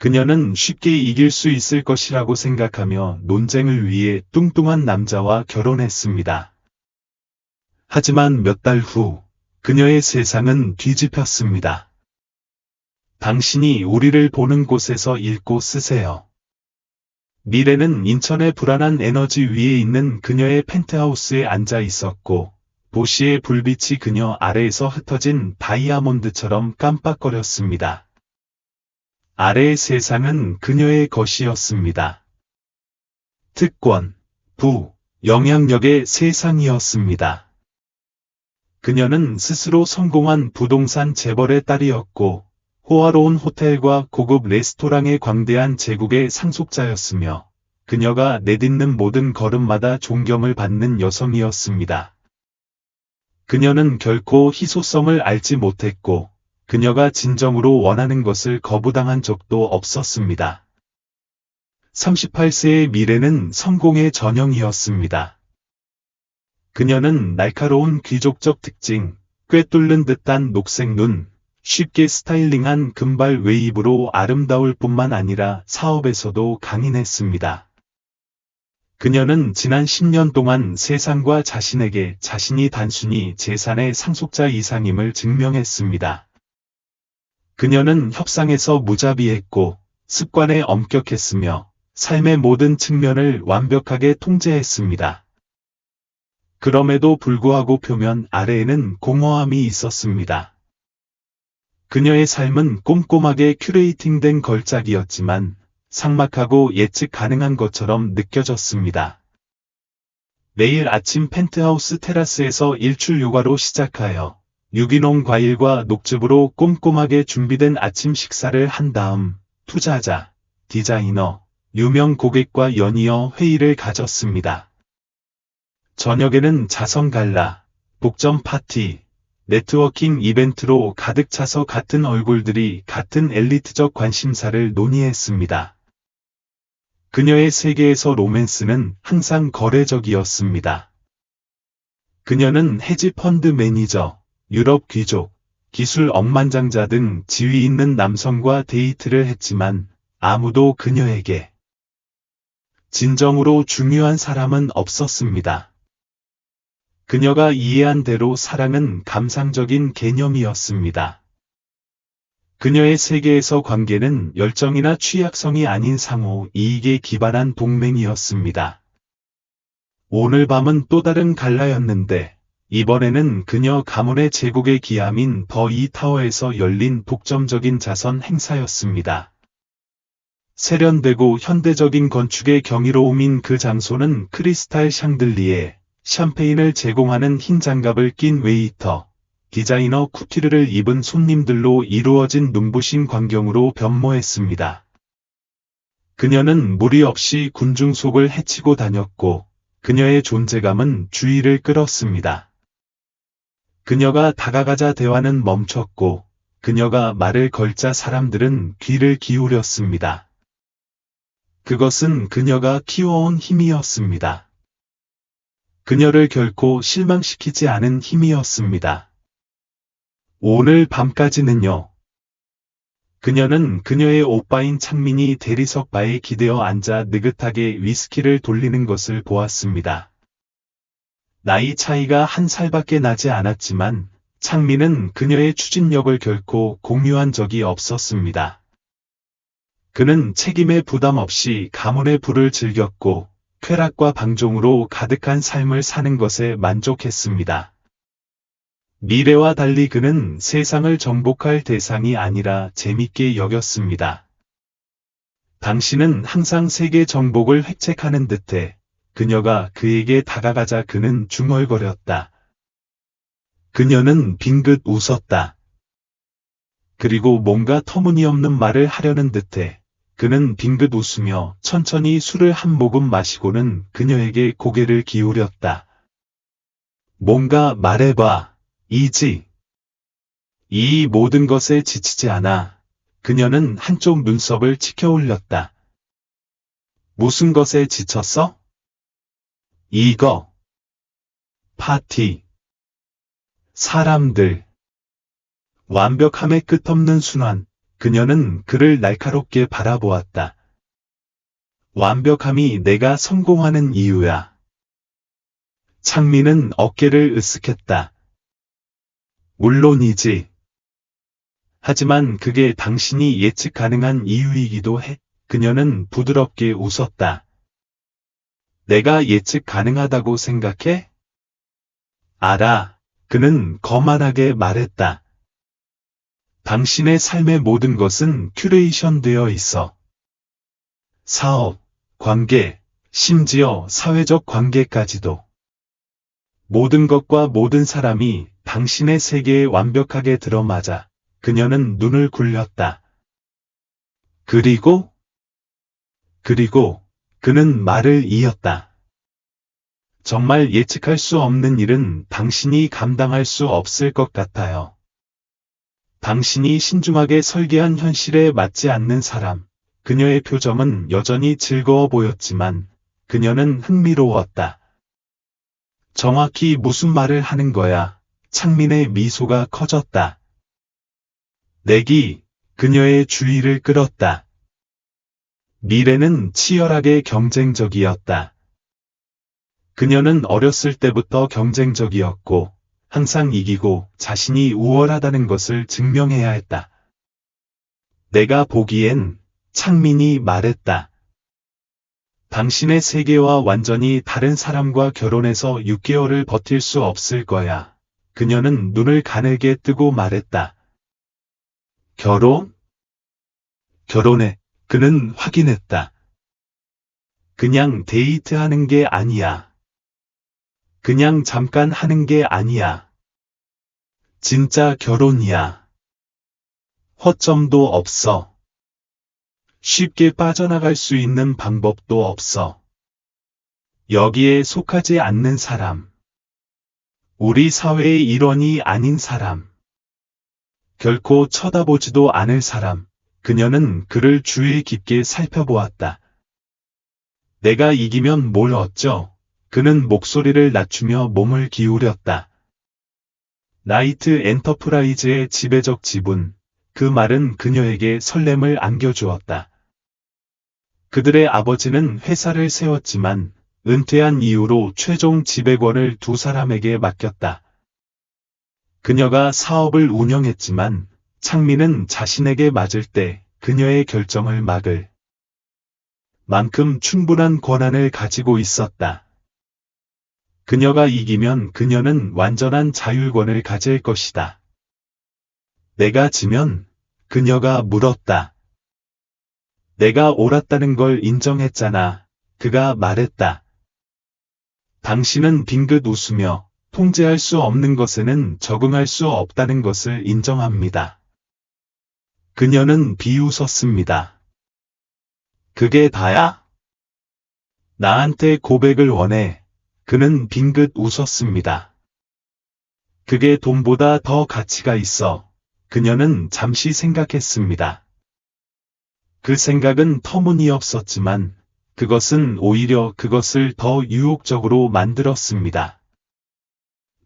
그녀는 쉽게 이길 수 있을 것이라고 생각하며 논쟁을 위해 뚱뚱한 남자와 결혼했습니다. 하지만 몇 달 후, 그녀의 세상은 뒤집혔습니다. 당신이 우리를 보는 곳에서 읽고 쓰세요. 미래는 인천의 불안한 에너지 위에 있는 그녀의 펜트하우스에 앉아 있었고, 도시의 불빛이 그녀 아래에서 흩어진 다이아몬드처럼 깜빡거렸습니다. 아래의 세상은 그녀의 것이었습니다. 특권, 부, 영향력의 세상이었습니다. 그녀는 스스로 성공한 부동산 재벌의 딸이었고, 호화로운 호텔과 고급 레스토랑의 광대한 제국의 상속자였으며, 그녀가 내딛는 모든 걸음마다 존경을 받는 여성이었습니다. 그녀는 결코 희소성을 알지 못했고, 그녀가 진정으로 원하는 것을 거부당한 적도 없었습니다. 38세의 미래는 성공의 전형이었습니다. 그녀는 날카로운 귀족적 특징, 꿰뚫는 듯한 녹색 눈, 쉽게 스타일링한 금발 웨이브로 아름다울 뿐만 아니라 사업에서도 강인했습니다. 그녀는 지난 10년 동안 세상과 자신에게 자신이 단순히 재산의 상속자 이상임을 증명했습니다. 그녀는 협상에서 무자비했고 습관에 엄격했으며 삶의 모든 측면을 완벽하게 통제했습니다. 그럼에도 불구하고 표면 아래에는 공허함이 있었습니다. 그녀의 삶은 꼼꼼하게 큐레이팅된 걸작이었지만 삭막하고 예측 가능한 것처럼 느껴졌습니다. 매일 아침 펜트하우스 테라스에서 일출 요가로 시작하여 유기농 과일과 녹즙으로 꼼꼼하게 준비된 아침 식사를 한 다음 투자자, 디자이너, 유명 고객과 연이어 회의를 가졌습니다. 저녁에는 자선 갈라, 복점 파티, 네트워킹 이벤트로 가득 차서 같은 얼굴들이 같은 엘리트적 관심사를 논의했습니다. 그녀의 세계에서 로맨스는 항상 거래적이었습니다. 그녀는 헤지펀드 매니저, 유럽 귀족, 기술 억만장자 등 지위 있는 남성과 데이트를 했지만 아무도 그녀에게 진정으로 중요한 사람은 없었습니다. 그녀가 이해한 대로 사랑은 감상적인 개념이었습니다. 그녀의 세계에서 관계는 열정이나 취약성이 아닌 상호 이익에 기반한 동맹이었습니다. 오늘 밤은 또 다른 갈라였는데 이번에는 그녀 가문의 제국의 기함인 더 이타워에서 열린 독점적인 자선 행사였습니다. 세련되고 현대적인 건축의 경이로움인 그 장소는 크리스탈 샹들리에, 샴페인을 제공하는 흰 장갑을 낀 웨이터, 디자이너 쿠티르를 입은 손님들로 이루어진 눈부신 광경으로 변모했습니다. 그녀는 무리 없이 군중 속을 헤치고 다녔고, 그녀의 존재감은 주의를 끌었습니다. 그녀가 다가가자 대화는 멈췄고, 그녀가 말을 걸자 사람들은 귀를 기울였습니다. 그것은 그녀가 키워온 힘이었습니다. 그녀를 결코 실망시키지 않은 힘이었습니다. 오늘 밤까지는요. 그녀는 그녀의 오빠인 창민이 대리석 바에 기대어 앉아 느긋하게 위스키를 돌리는 것을 보았습니다. 나이 차이가 한 살밖에 나지 않았지만 창민은 그녀의 추진력을 결코 공유한 적이 없었습니다. 그는 책임의 부담 없이 가문의 부를 즐겼고 쾌락과 방종으로 가득한 삶을 사는 것에 만족했습니다. 미래와 달리 그는 세상을 정복할 대상이 아니라 재밌게 여겼습니다. 당신은 항상 세계 정복을 획책하는 듯해 그녀가 그에게 다가가자 그는 중얼거렸다. 그녀는 빙긋 웃었다. 그리고 뭔가 터무니없는 말을 하려는 듯해 그는 빙긋 웃으며 천천히 술을 한 모금 마시고는 그녀에게 고개를 기울였다. 뭔가 말해봐, 이지. 이 모든 것에 지치지 않아. 그녀는 한쪽 눈썹을 치켜 올렸다. 무슨 것에 지쳤어? 이거. 파티. 사람들. 완벽함의 끝없는 순환. 그녀는 그를 날카롭게 바라보았다. 완벽함이 내가 성공하는 이유야. 창민은 어깨를 으쓱했다. 물론이지. 하지만 그게 당신이 예측 가능한 이유이기도 해. 그녀는 부드럽게 웃었다. 내가 예측 가능하다고 생각해? 알아. 그는 거만하게 말했다. 당신의 삶의 모든 것은 큐레이션 되어 있어. 사업, 관계, 심지어 사회적 관계까지도. 모든 것과 모든 사람이 당신의 세계에 완벽하게 들어맞아. 그녀는 눈을 굴렸다. 그리고 그는 말을 이었다. 정말 예측할 수 없는 일은 당신이 감당할 수 없을 것 같아요. 당신이 신중하게 설계한 현실에 맞지 않는 사람. 그녀의 표정은 여전히 즐거워 보였지만 그녀는 흥미로웠다. 정확히 무슨 말을 하는 거야? 창민의 미소가 커졌다. 내기, 그녀의 주의를 끌었다. 미래는 치열하게 경쟁적이었다. 그녀는 어렸을 때부터 경쟁적이었고, 항상 이기고 자신이 우월하다는 것을 증명해야 했다. 내가 보기엔, 창민이 말했다. 당신의 세계와 완전히 다른 사람과 결혼해서 6개월을 버틸 수 없을 거야. 그녀는 눈을 가늘게 뜨고 말했다. 결혼? 결혼해. 그는 확인했다. 그냥 데이트하는 게 아니야. 그냥 잠깐 하는 게 아니야. 진짜 결혼이야. 허점도 없어. 쉽게 빠져나갈 수 있는 방법도 없어. 여기에 속하지 않는 사람. 우리 사회의 일원이 아닌 사람. 결코 쳐다보지도 않을 사람. 그녀는 그를 주의 깊게 살펴보았다. 내가 이기면 뭘 얻죠? 그는 목소리를 낮추며 몸을 기울였다. 나이트 엔터프라이즈의 지배적 지분. 그 말은 그녀에게 설렘을 안겨주었다. 그들의 아버지는 회사를 세웠지만 은퇴한 이후로 최종 지배권을 두 사람에게 맡겼다. 그녀가 사업을 운영했지만 창민은 자신에게 맞을 때 그녀의 결정을 막을 만큼 충분한 권한을 가지고 있었다. 그녀가 이기면 그녀는 완전한 자율권을 가질 것이다. 내가 지면 그녀가 물었다. 내가 옳았다는 걸 인정했잖아. 그가 말했다. 당신은 빙긋 웃으며 통제할 수 없는 것에는 적응할 수 없다는 것을 인정합니다. 그녀는 비웃었습니다. 그게 다야? 나한테 고백을 원해. 그는 빙긋 웃었습니다. 그게 돈보다 더 가치가 있어. 그녀는 잠시 생각했습니다. 그 생각은 터무니없었지만 그것은 오히려 그것을 더 유혹적으로 만들었습니다.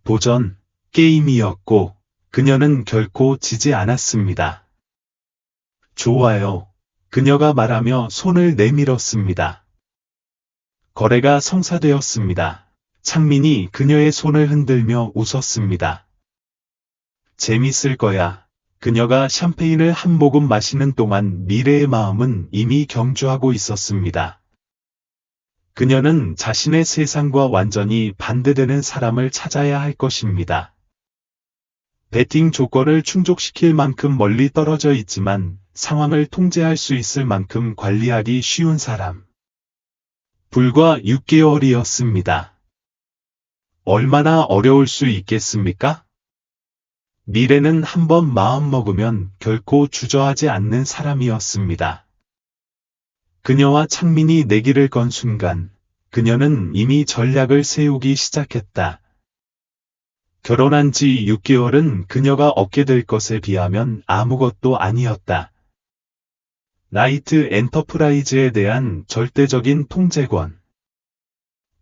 도전, 게임이었고 그녀는 결코 지지 않았습니다. 좋아요. 그녀가 말하며 손을 내밀었습니다. 거래가 성사되었습니다. 창민이 그녀의 손을 흔들며 웃었습니다. 재밌을 거야. 그녀가 샴페인을 한 모금 마시는 동안 미래의 마음은 이미 경주하고 있었습니다. 그녀는 자신의 세상과 완전히 반대되는 사람을 찾아야 할 것입니다. 배팅 조건을 충족시킬 만큼 멀리 떨어져 있지만 상황을 통제할 수 있을 만큼 관리하기 쉬운 사람. 불과 6개월이었습니다. 얼마나 어려울 수 있겠습니까? 미래는 한번 마음먹으면 결코 주저하지 않는 사람이었습니다. 그녀와 창민이 내기를 건 순간 그녀는 이미 전략을 세우기 시작했다. 결혼한 지 6개월은 그녀가 얻게 될 것에 비하면 아무것도 아니었다. 나이트 엔터프라이즈에 대한 절대적인 통제권.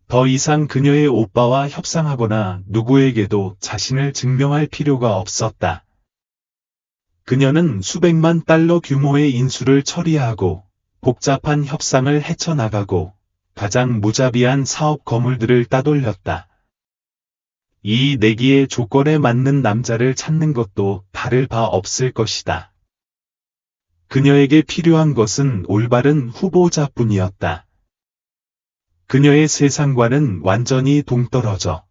더 이상 그녀의 오빠와 협상하거나 누구에게도 자신을 증명할 필요가 없었다. 그녀는 수백만 달러 규모의 인수를 처리하고 복잡한 협상을 헤쳐나가고 가장 무자비한 사업 거물들을 따돌렸다. 이 내기의 조건에 맞는 남자를 찾는 것도 다를 바 없을 것이다. 그녀에게 필요한 것은 올바른 후보자뿐이었다. 그녀의 세상과는 완전히 동떨어져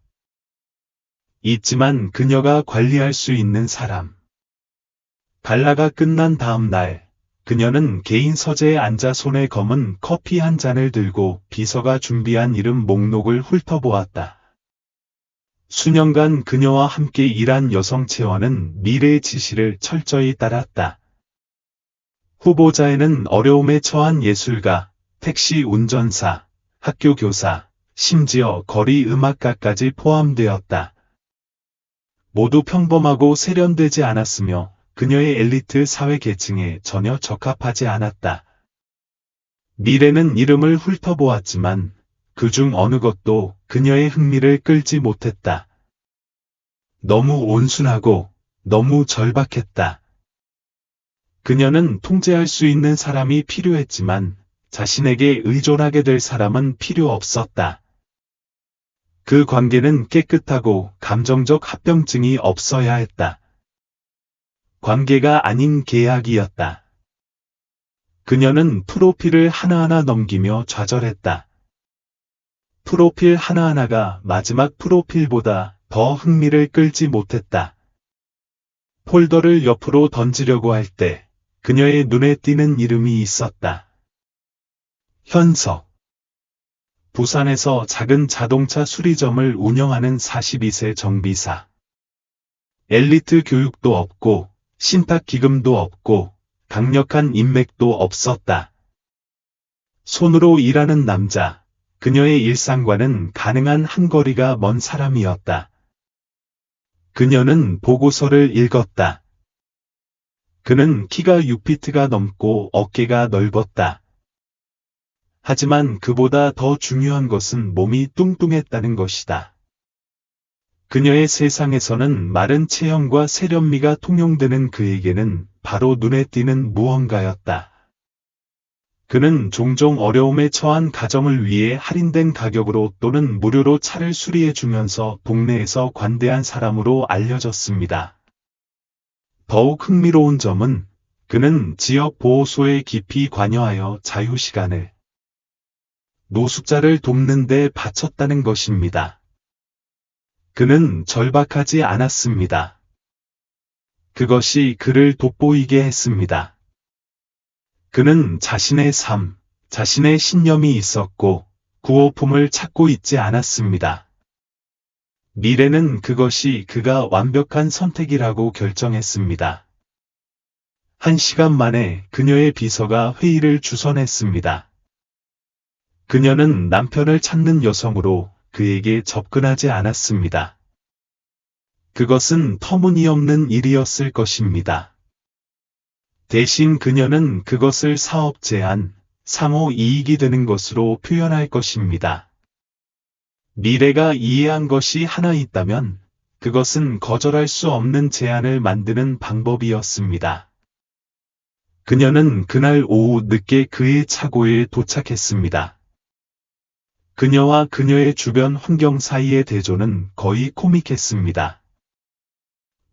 있지만 그녀가 관리할 수 있는 사람. 갈라가 끝난 다음 날, 그녀는 개인 서재에 앉아 손에 검은 커피 한 잔을 들고 비서가 준비한 이름 목록을 훑어보았다. 수년간 그녀와 함께 일한 여성 체원은 미래의 지시를 철저히 따랐다. 후보자에는 어려움에 처한 예술가, 택시 운전사, 학교 교사, 심지어 거리 음악가까지 포함되었다. 모두 평범하고 세련되지 않았으며 그녀의 엘리트 사회 계층에 전혀 적합하지 않았다. 미래는 이름을 훑어보았지만 그중 어느 것도 그녀의 흥미를 끌지 못했다. 너무 온순하고 너무 절박했다. 그녀는 통제할 수 있는 사람이 필요했지만 자신에게 의존하게 될 사람은 필요 없었다. 그 관계는 깨끗하고 감정적 합병증이 없어야 했다. 관계가 아닌 계약이었다. 그녀는 프로필을 하나하나 넘기며 좌절했다. 프로필 하나하나가 마지막 프로필보다 더 흥미를 끌지 못했다. 폴더를 옆으로 던지려고 할 때 그녀의 눈에 띄는 이름이 있었다. 현석. 부산에서 작은 자동차 수리점을 운영하는 42세 정비사. 엘리트 교육도 없고 신탁 기금도 없고 강력한 인맥도 없었다. 손으로 일하는 남자, 그녀의 일상과는 가능한 한 거리가 먼 사람이었다. 그녀는 보고서를 읽었다. 그는 키가 6피트가 넘고 어깨가 넓었다. 하지만 그보다 더 중요한 것은 몸이 뚱뚱했다는 것이다. 그녀의 세상에서는 마른 체형과 세련미가 통용되는 그에게는 바로 눈에 띄는 무언가였다. 그는 종종 어려움에 처한 가정을 위해 할인된 가격으로 또는 무료로 차를 수리해주면서 동네에서 관대한 사람으로 알려졌습니다. 더욱 흥미로운 점은 그는 지역 보호소에 깊이 관여하여 자유시간을 노숙자를 돕는 데 바쳤다는 것입니다. 그는 절박하지 않았습니다. 그것이 그를 돋보이게 했습니다. 그는 자신의 삶, 자신의 신념이 있었고 구호품을 찾고 있지 않았습니다. 미래는 그것이 그가 완벽한 선택이라고 결정했습니다. 1시간 만에 그녀의 비서가 회의를 주선했습니다. 그녀는 남편을 찾는 여성으로 그에게 접근하지 않았습니다. 그것은 터무니없는 일이었을 것입니다. 대신 그녀는 그것을 사업 제안, 상호 이익이 되는 것으로 표현할 것입니다. 미래가 이해한 것이 하나 있다면 그것은 거절할 수 없는 제안을 만드는 방법이었습니다. 그녀는 그날 오후 늦게 그의 차고에 도착했습니다. 그녀와 그녀의 주변 환경 사이의 대조는 거의 코믹했습니다.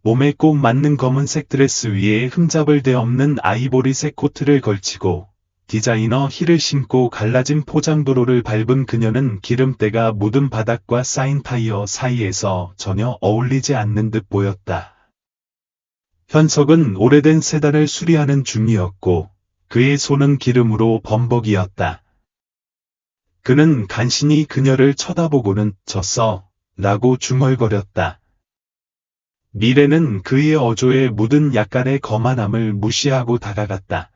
몸에 꼭 맞는 검은색 드레스 위에 흠잡을 데 없는 아이보리색 코트를 걸치고 디자이너 힐을 신고 갈라진 포장도로를 밟은 그녀는 기름때가 묻은 바닥과 쌓인 타이어 사이에서 전혀 어울리지 않는 듯 보였다. 현석은 오래된 세단을 수리하는 중이었고 그의 손은 기름으로 범벅이었다. 그는 간신히 그녀를 쳐다보고는 졌어 라고 중얼거렸다. 미래는 그의 어조에 묻은 약간의 거만함을 무시하고 다가갔다.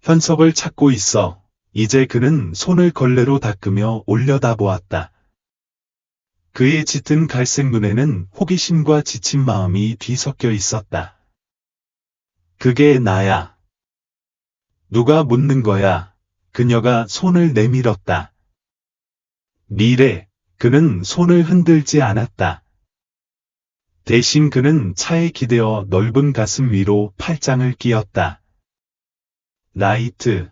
현석을 찾고 있어. 이제 그는 손을 걸레로 닦으며 올려다보았다. 그의 짙은 갈색 눈에는 호기심과 지친 마음이 뒤섞여 있었다. 그게 나야. 누가 묻는 거야? 그녀가 손을 내밀었다. 미래, 그는 손을 흔들지 않았다. 대신 그는 차에 기대어 넓은 가슴 위로 팔짱을 끼었다. 라이트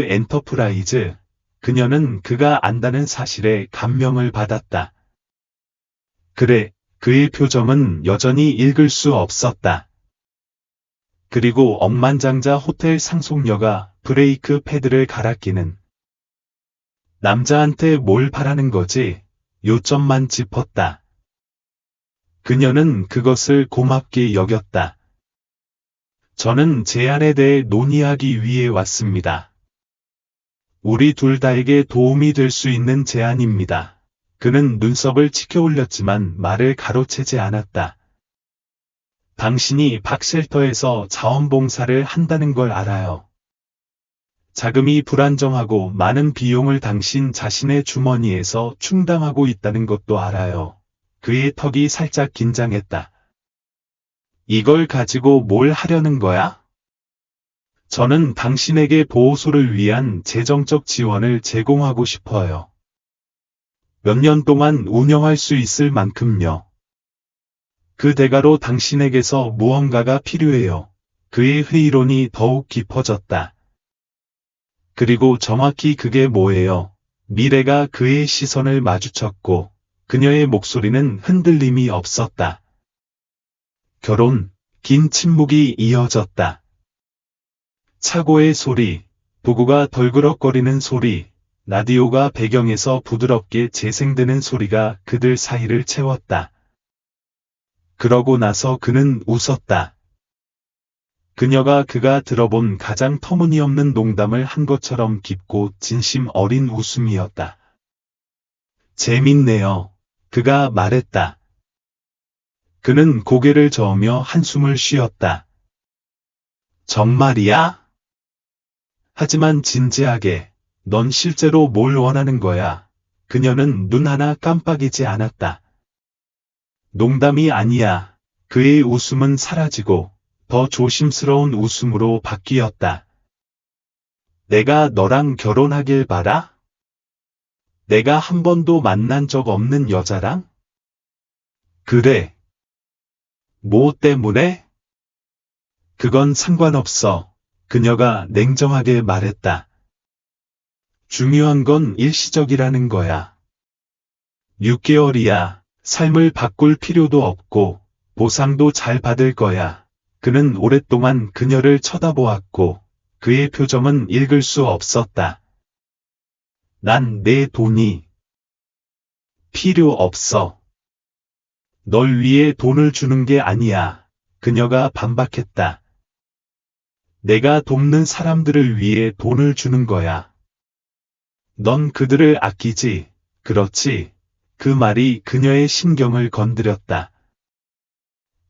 엔터프라이즈. 그녀는 그가 안다는 사실에 감명을 받았다. 그래, 그의 표정은 여전히 읽을 수 없었다. 그리고 억만장자 호텔 상속녀가 브레이크 패드를 갈아 끼는 남자한테 뭘 바라는 거지? 요점만 짚었다. 그녀는 그것을 고맙게 여겼다. 저는 제안에 대해 논의하기 위해 왔습니다. 우리 둘 다에게 도움이 될 수 있는 제안입니다. 그는 눈썹을 치켜 올렸지만 말을 가로채지 않았다. 당신이 박쉘터에서 자원봉사를 한다는 걸 알아요. 자금이 불안정하고 많은 비용을 당신 자신의 주머니에서 충당하고 있다는 것도 알아요. 그의 턱이 살짝 긴장했다. 이걸 가지고 뭘 하려는 거야? 저는 당신에게 보호소를 위한 재정적 지원을 제공하고 싶어요. 몇 년 동안 운영할 수 있을 만큼요. 그 대가로 당신에게서 무언가가 필요해요. 그의 회의론이 더욱 깊어졌다. 그리고 정확히 그게 뭐예요? 미래가 그의 시선을 마주쳤고 그녀의 목소리는 흔들림이 없었다. 결혼. 긴 침묵이 이어졌다. 차고의 소리, 부구가 덜그럭거리는 소리, 라디오가 배경에서 부드럽게 재생되는 소리가 그들 사이를 채웠다. 그러고 나서 그는 웃었다. 그녀가 그가 들어본 가장 터무니없는 농담을 한 것처럼 깊고 진심 어린 웃음이었다. 재밌네요. 그가 말했다. 그는 고개를 저으며 한숨을 쉬었다. 정말이야? 하지만 진지하게, 넌 실제로 뭘 원하는 거야? 그녀는 눈 하나 깜빡이지 않았다. 농담이 아니야. 그의 웃음은 사라지고 더 조심스러운 웃음으로 바뀌었다. 내가 너랑 결혼하길 바라? 내가 한 번도 만난 적 없는 여자랑? 그래. 뭐 때문에? 그건 상관없어. 그녀가 냉정하게 말했다. 중요한 건 일시적이라는 거야. 6개월이야. 삶을 바꿀 필요도 없고 보상도 잘 받을 거야. 그는 오랫동안 그녀를 쳐다보았고 그의 표정은 읽을 수 없었다. 난 내 돈이 필요 없어. 널 위해 돈을 주는 게 아니야. 그녀가 반박했다. 내가 돕는 사람들을 위해 돈을 주는 거야. 넌 그들을 아끼지. 그렇지. 그 말이 그녀의 신경을 건드렸다.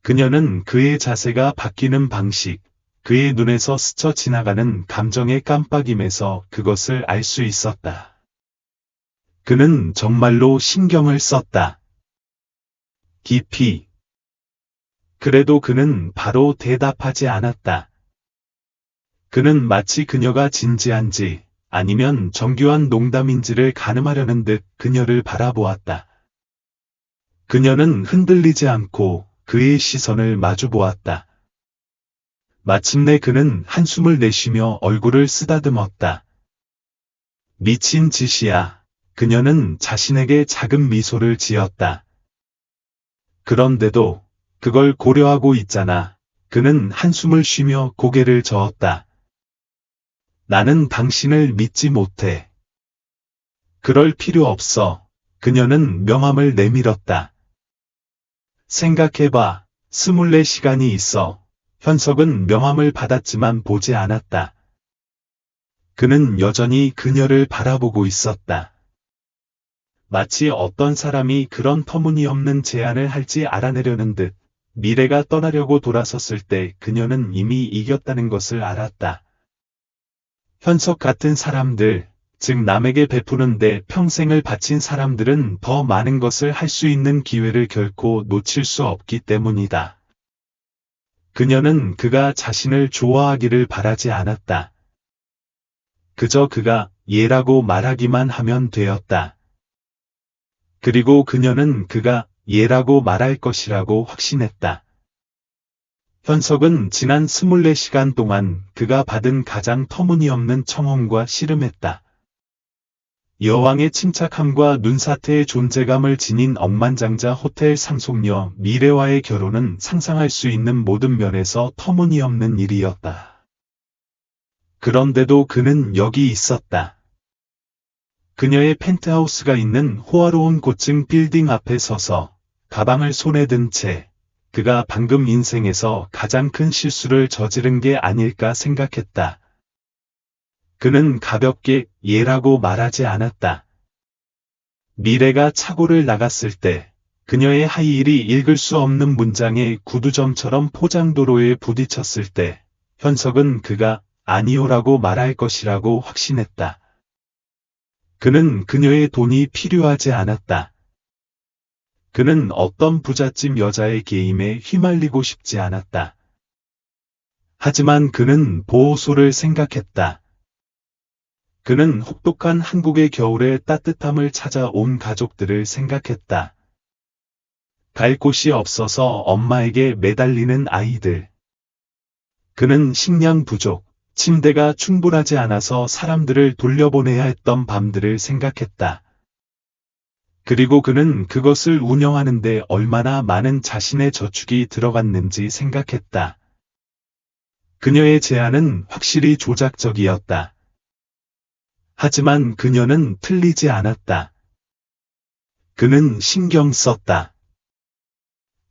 그녀는 그의 자세가 바뀌는 방식, 그의 눈에서 스쳐 지나가는 감정의 깜빡임에서 그것을 알 수 있었다. 그는 정말로 신경을 썼다. 깊이. 그래도 그는 바로 대답하지 않았다. 그는 마치 그녀가 진지한지 아니면 정교한 농담인지를 가늠하려는 듯 그녀를 바라보았다. 그녀는 흔들리지 않고 그의 시선을 마주보았다. 마침내 그는 한숨을 내쉬며 얼굴을 쓰다듬었다. 미친 짓이야. 그녀는 자신에게 작은 미소를 지었다. 그런데도 그걸 고려하고 있잖아. 그는 한숨을 쉬며 고개를 저었다. 나는 당신을 믿지 못해. 그럴 필요 없어. 그녀는 명함을 내밀었다. 생각해봐. 24시간이 있어. 현석은 명함을 받았지만 보지 않았다. 그는 여전히 그녀를 바라보고 있었다. 마치 어떤 사람이 그런 터무니없는 제안을 할지 알아내려는 듯 미래가 떠나려고 돌아섰을 때 그녀는 이미 이겼다는 것을 알았다. 현석 같은 사람들, 즉 남에게 베푸는데 평생을 바친 사람들은 더 많은 것을 할 수 있는 기회를 결코 놓칠 수 없기 때문이다. 그녀는 그가 자신을 좋아하기를 바라지 않았다. 그저 그가 얘라고 말하기만 하면 되었다. 그리고 그녀는 그가 얘라고 말할 것이라고 확신했다. 현석은 지난 24시간 동안 그가 받은 가장 터무니없는 청혼과 씨름했다. 여왕의 침착함과 눈사태의 존재감을 지닌 억만장자 호텔 상속녀 미래와의 결혼은 상상할 수 있는 모든 면에서 터무니없는 일이었다. 그런데도 그는 여기 있었다. 그녀의 펜트하우스가 있는 호화로운 고층 빌딩 앞에 서서 가방을 손에 든 채 그가 방금 인생에서 가장 큰 실수를 저지른 게 아닐까 생각했다. 그는 가볍게 얘라고 말하지 않았다. 미래가 차고를 나갔을 때 그녀의 하이힐이 읽을 수 없는 문장의 구두점처럼 포장도로에 부딪혔을 때 현석은 그가 아니오라고 말할 것이라고 확신했다. 그는 그녀의 돈이 필요하지 않았다. 그는 어떤 부잣집 여자의 게임에 휘말리고 싶지 않았다. 하지만 그는 보호소를 생각했다. 그는 혹독한 한국의 겨울의 따뜻함을 찾아 온 가족들을 생각했다. 갈 곳이 없어서 엄마에게 매달리는 아이들. 그는 식량 부족, 침대가 충분하지 않아서 사람들을 돌려보내야 했던 밤들을 생각했다. 그리고 그는 그것을 운영하는데 얼마나 많은 자신의 저축이 들어갔는지 생각했다. 그녀의 제안은 확실히 조작적이었다. 하지만 그녀는 틀리지 않았다. 그는 신경 썼다.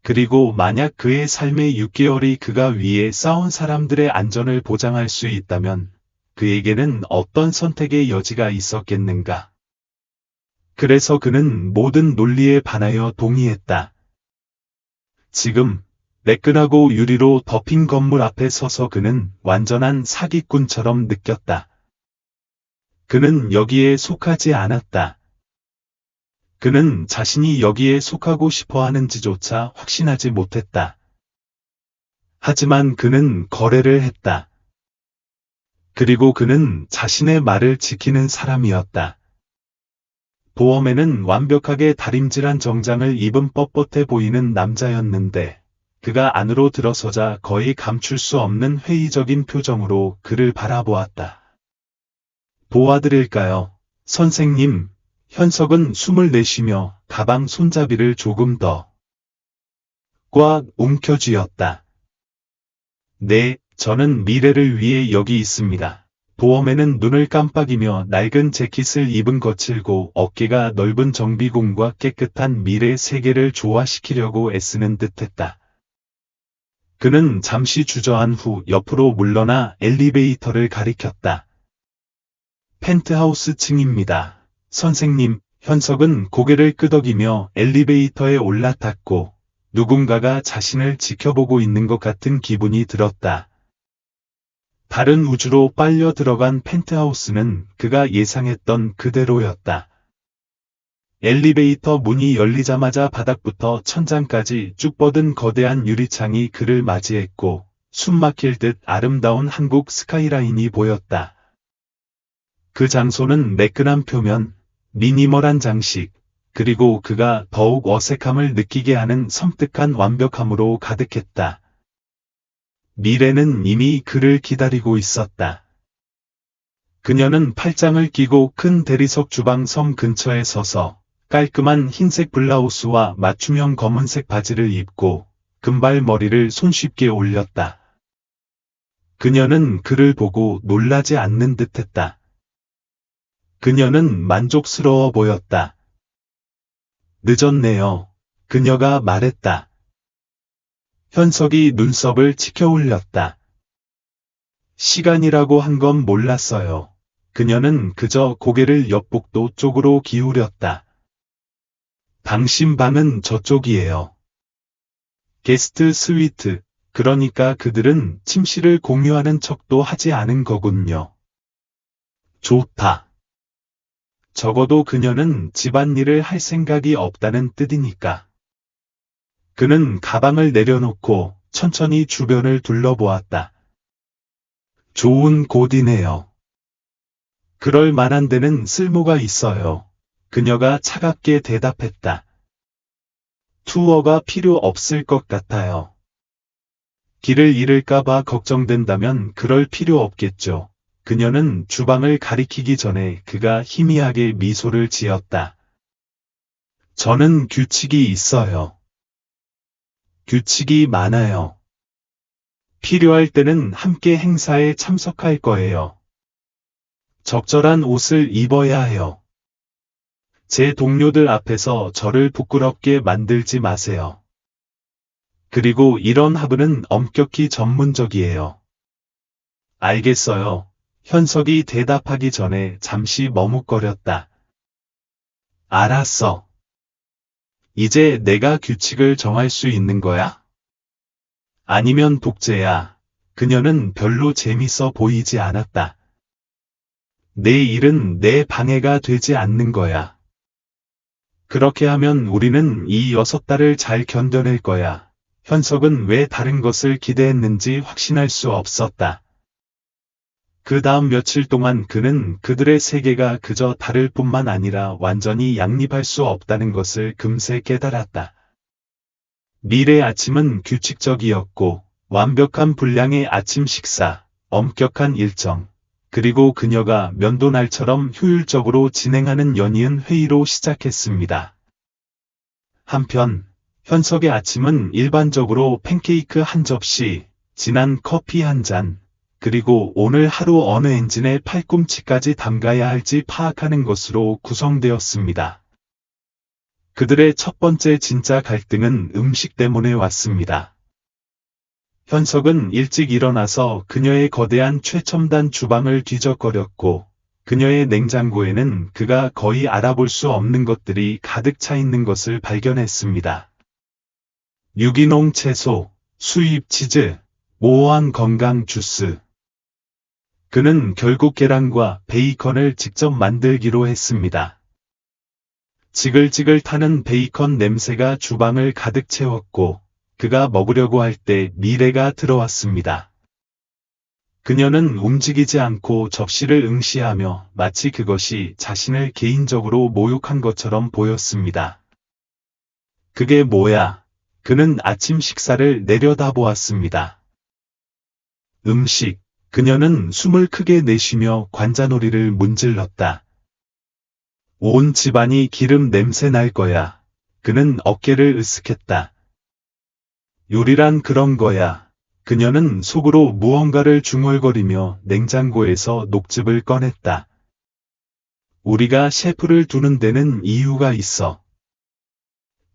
그리고 만약 그의 삶의 6개월이 그가 위해 싸운 사람들의 안전을 보장할 수 있다면 그에게는 어떤 선택의 여지가 있었겠는가. 그래서 그는 모든 논리에 반하여 동의했다. 지금 매끈하고 유리로 덮인 건물 앞에 서서 그는 완전한 사기꾼처럼 느꼈다. 그는 여기에 속하지 않았다. 그는 자신이 여기에 속하고 싶어 하는지조차 확신하지 못했다. 하지만 그는 거래를 했다. 그리고 그는 자신의 말을 지키는 사람이었다. 보험에는 완벽하게 다림질한 정장을 입은 뻣뻣해 보이는 남자였는데 그가 안으로 들어서자 거의 감출 수 없는 회의적인 표정으로 그를 바라보았다. 도와드릴까요, 선생님? 현석은 숨을 내쉬며 가방 손잡이를 조금 더 꽉 움켜쥐었다. 네, 저는 미래를 위해 여기 있습니다. 보험에는 눈을 깜빡이며 낡은 재킷을 입은 거칠고 어깨가 넓은 정비공과 깨끗한 미래 세계를 조화시키려고 애쓰는 듯했다. 그는 잠시 주저한 후 옆으로 물러나 엘리베이터를 가리켰다. 펜트하우스 층입니다. 선생님, 현석은 고개를 끄덕이며 엘리베이터에 올라탔고 누군가가 자신을 지켜보고 있는 것 같은 기분이 들었다. 다른 우주로 빨려 들어간 펜트하우스는 그가 예상했던 그대로였다. 엘리베이터 문이 열리자마자 바닥부터 천장까지 쭉 뻗은 거대한 유리창이 그를 맞이했고 숨막힐 듯 아름다운 한국 스카이라인이 보였다. 그 장소는 매끈한 표면, 미니멀한 장식, 그리고 그가 더욱 어색함을 느끼게 하는 섬뜩한 완벽함으로 가득했다. 미래는 이미 그를 기다리고 있었다. 그녀는 팔짱을 끼고 큰 대리석 주방 섬 근처에 서서 깔끔한 흰색 블라우스와 맞춤형 검은색 바지를 입고 금발머리를 손쉽게 올렸다. 그녀는 그를 보고 놀라지 않는 듯했다. 그녀는 만족스러워 보였다. 늦었네요. 그녀가 말했다. 현석이 눈썹을 치켜 올렸다. 시간이라고 한 건 몰랐어요. 그녀는 그저 고개를 옆복도 쪽으로 기울였다. 당신 방은 저쪽이에요. 게스트 스위트, 그러니까 그들은 침실을 공유하는 척도 하지 않은 거군요. 좋다. 적어도 그녀는 집안일을 할 생각이 없다는 뜻이니까. 그는 가방을 내려놓고 천천히 주변을 둘러보았다. 좋은 곳이네요. 그럴 만한 데는 쓸모가 있어요. 그녀가 차갑게 대답했다. 투어가 필요 없을 것 같아요. 길을 잃을까봐 걱정된다면 그럴 필요 없겠죠. 그녀는 주방을 가리키기 전에 그가 희미하게 미소를 지었다. 저는 규칙이 있어요. 규칙이 많아요. 필요할 때는 함께 행사에 참석할 거예요. 적절한 옷을 입어야 해요. 제 동료들 앞에서 저를 부끄럽게 만들지 마세요. 그리고 이런 하부는 엄격히 전문적이에요. 알겠어요. 현석이 대답하기 전에 잠시 머뭇거렸다. 알았어. 이제 내가 규칙을 정할 수 있는 거야? 아니면 독재야. 그녀는 별로 재밌어 보이지 않았다. 내 일은 내 방해가 되지 않는 거야. 그렇게 하면 우리는 이 6달을 잘 견뎌낼 거야. 현석은 왜 다른 것을 기대했는지 확신할 수 없었다. 그 다음 며칠 동안 그는 그들의 세계가 그저 다를 뿐만 아니라 완전히 양립할 수 없다는 것을 금세 깨달았다. 밀의 아침은 규칙적이었고 완벽한 분량의 아침 식사, 엄격한 일정, 그리고 그녀가 면도날처럼 효율적으로 진행하는 연이은 회의로 시작했습니다. 한편 현석의 아침은 일반적으로 팬케이크 한 접시, 진한 커피 한 잔, 그리고 오늘 하루 어느 엔진의 팔꿈치까지 담가야 할지 파악하는 것으로 구성되었습니다. 그들의 첫 번째 진짜 갈등은 음식 때문에 왔습니다. 현석은 일찍 일어나서 그녀의 거대한 최첨단 주방을 뒤적거렸고, 그녀의 냉장고에는 그가 거의 알아볼 수 없는 것들이 가득 차 있는 것을 발견했습니다. 유기농 채소, 수입 치즈, 모호한 건강 주스. 그는 결국 계란과 베이컨을 직접 만들기로 했습니다. 지글지글 타는 베이컨 냄새가 주방을 가득 채웠고, 그가 먹으려고 할 때 미래가 들어왔습니다. 그녀는 움직이지 않고 접시를 응시하며 마치 그것이 자신을 개인적으로 모욕한 것처럼 보였습니다. 그게 뭐야? 그는 아침 식사를 내려다보았습니다. 음식. 그녀는 숨을 크게 내쉬며 관자놀이를 문질렀다. 온 집안이 기름 냄새 날 거야. 그는 어깨를 으쓱했다. 요리란 그런 거야. 그녀는 속으로 무언가를 중얼거리며 냉장고에서 녹즙을 꺼냈다. 우리가 셰프를 두는 데는 이유가 있어.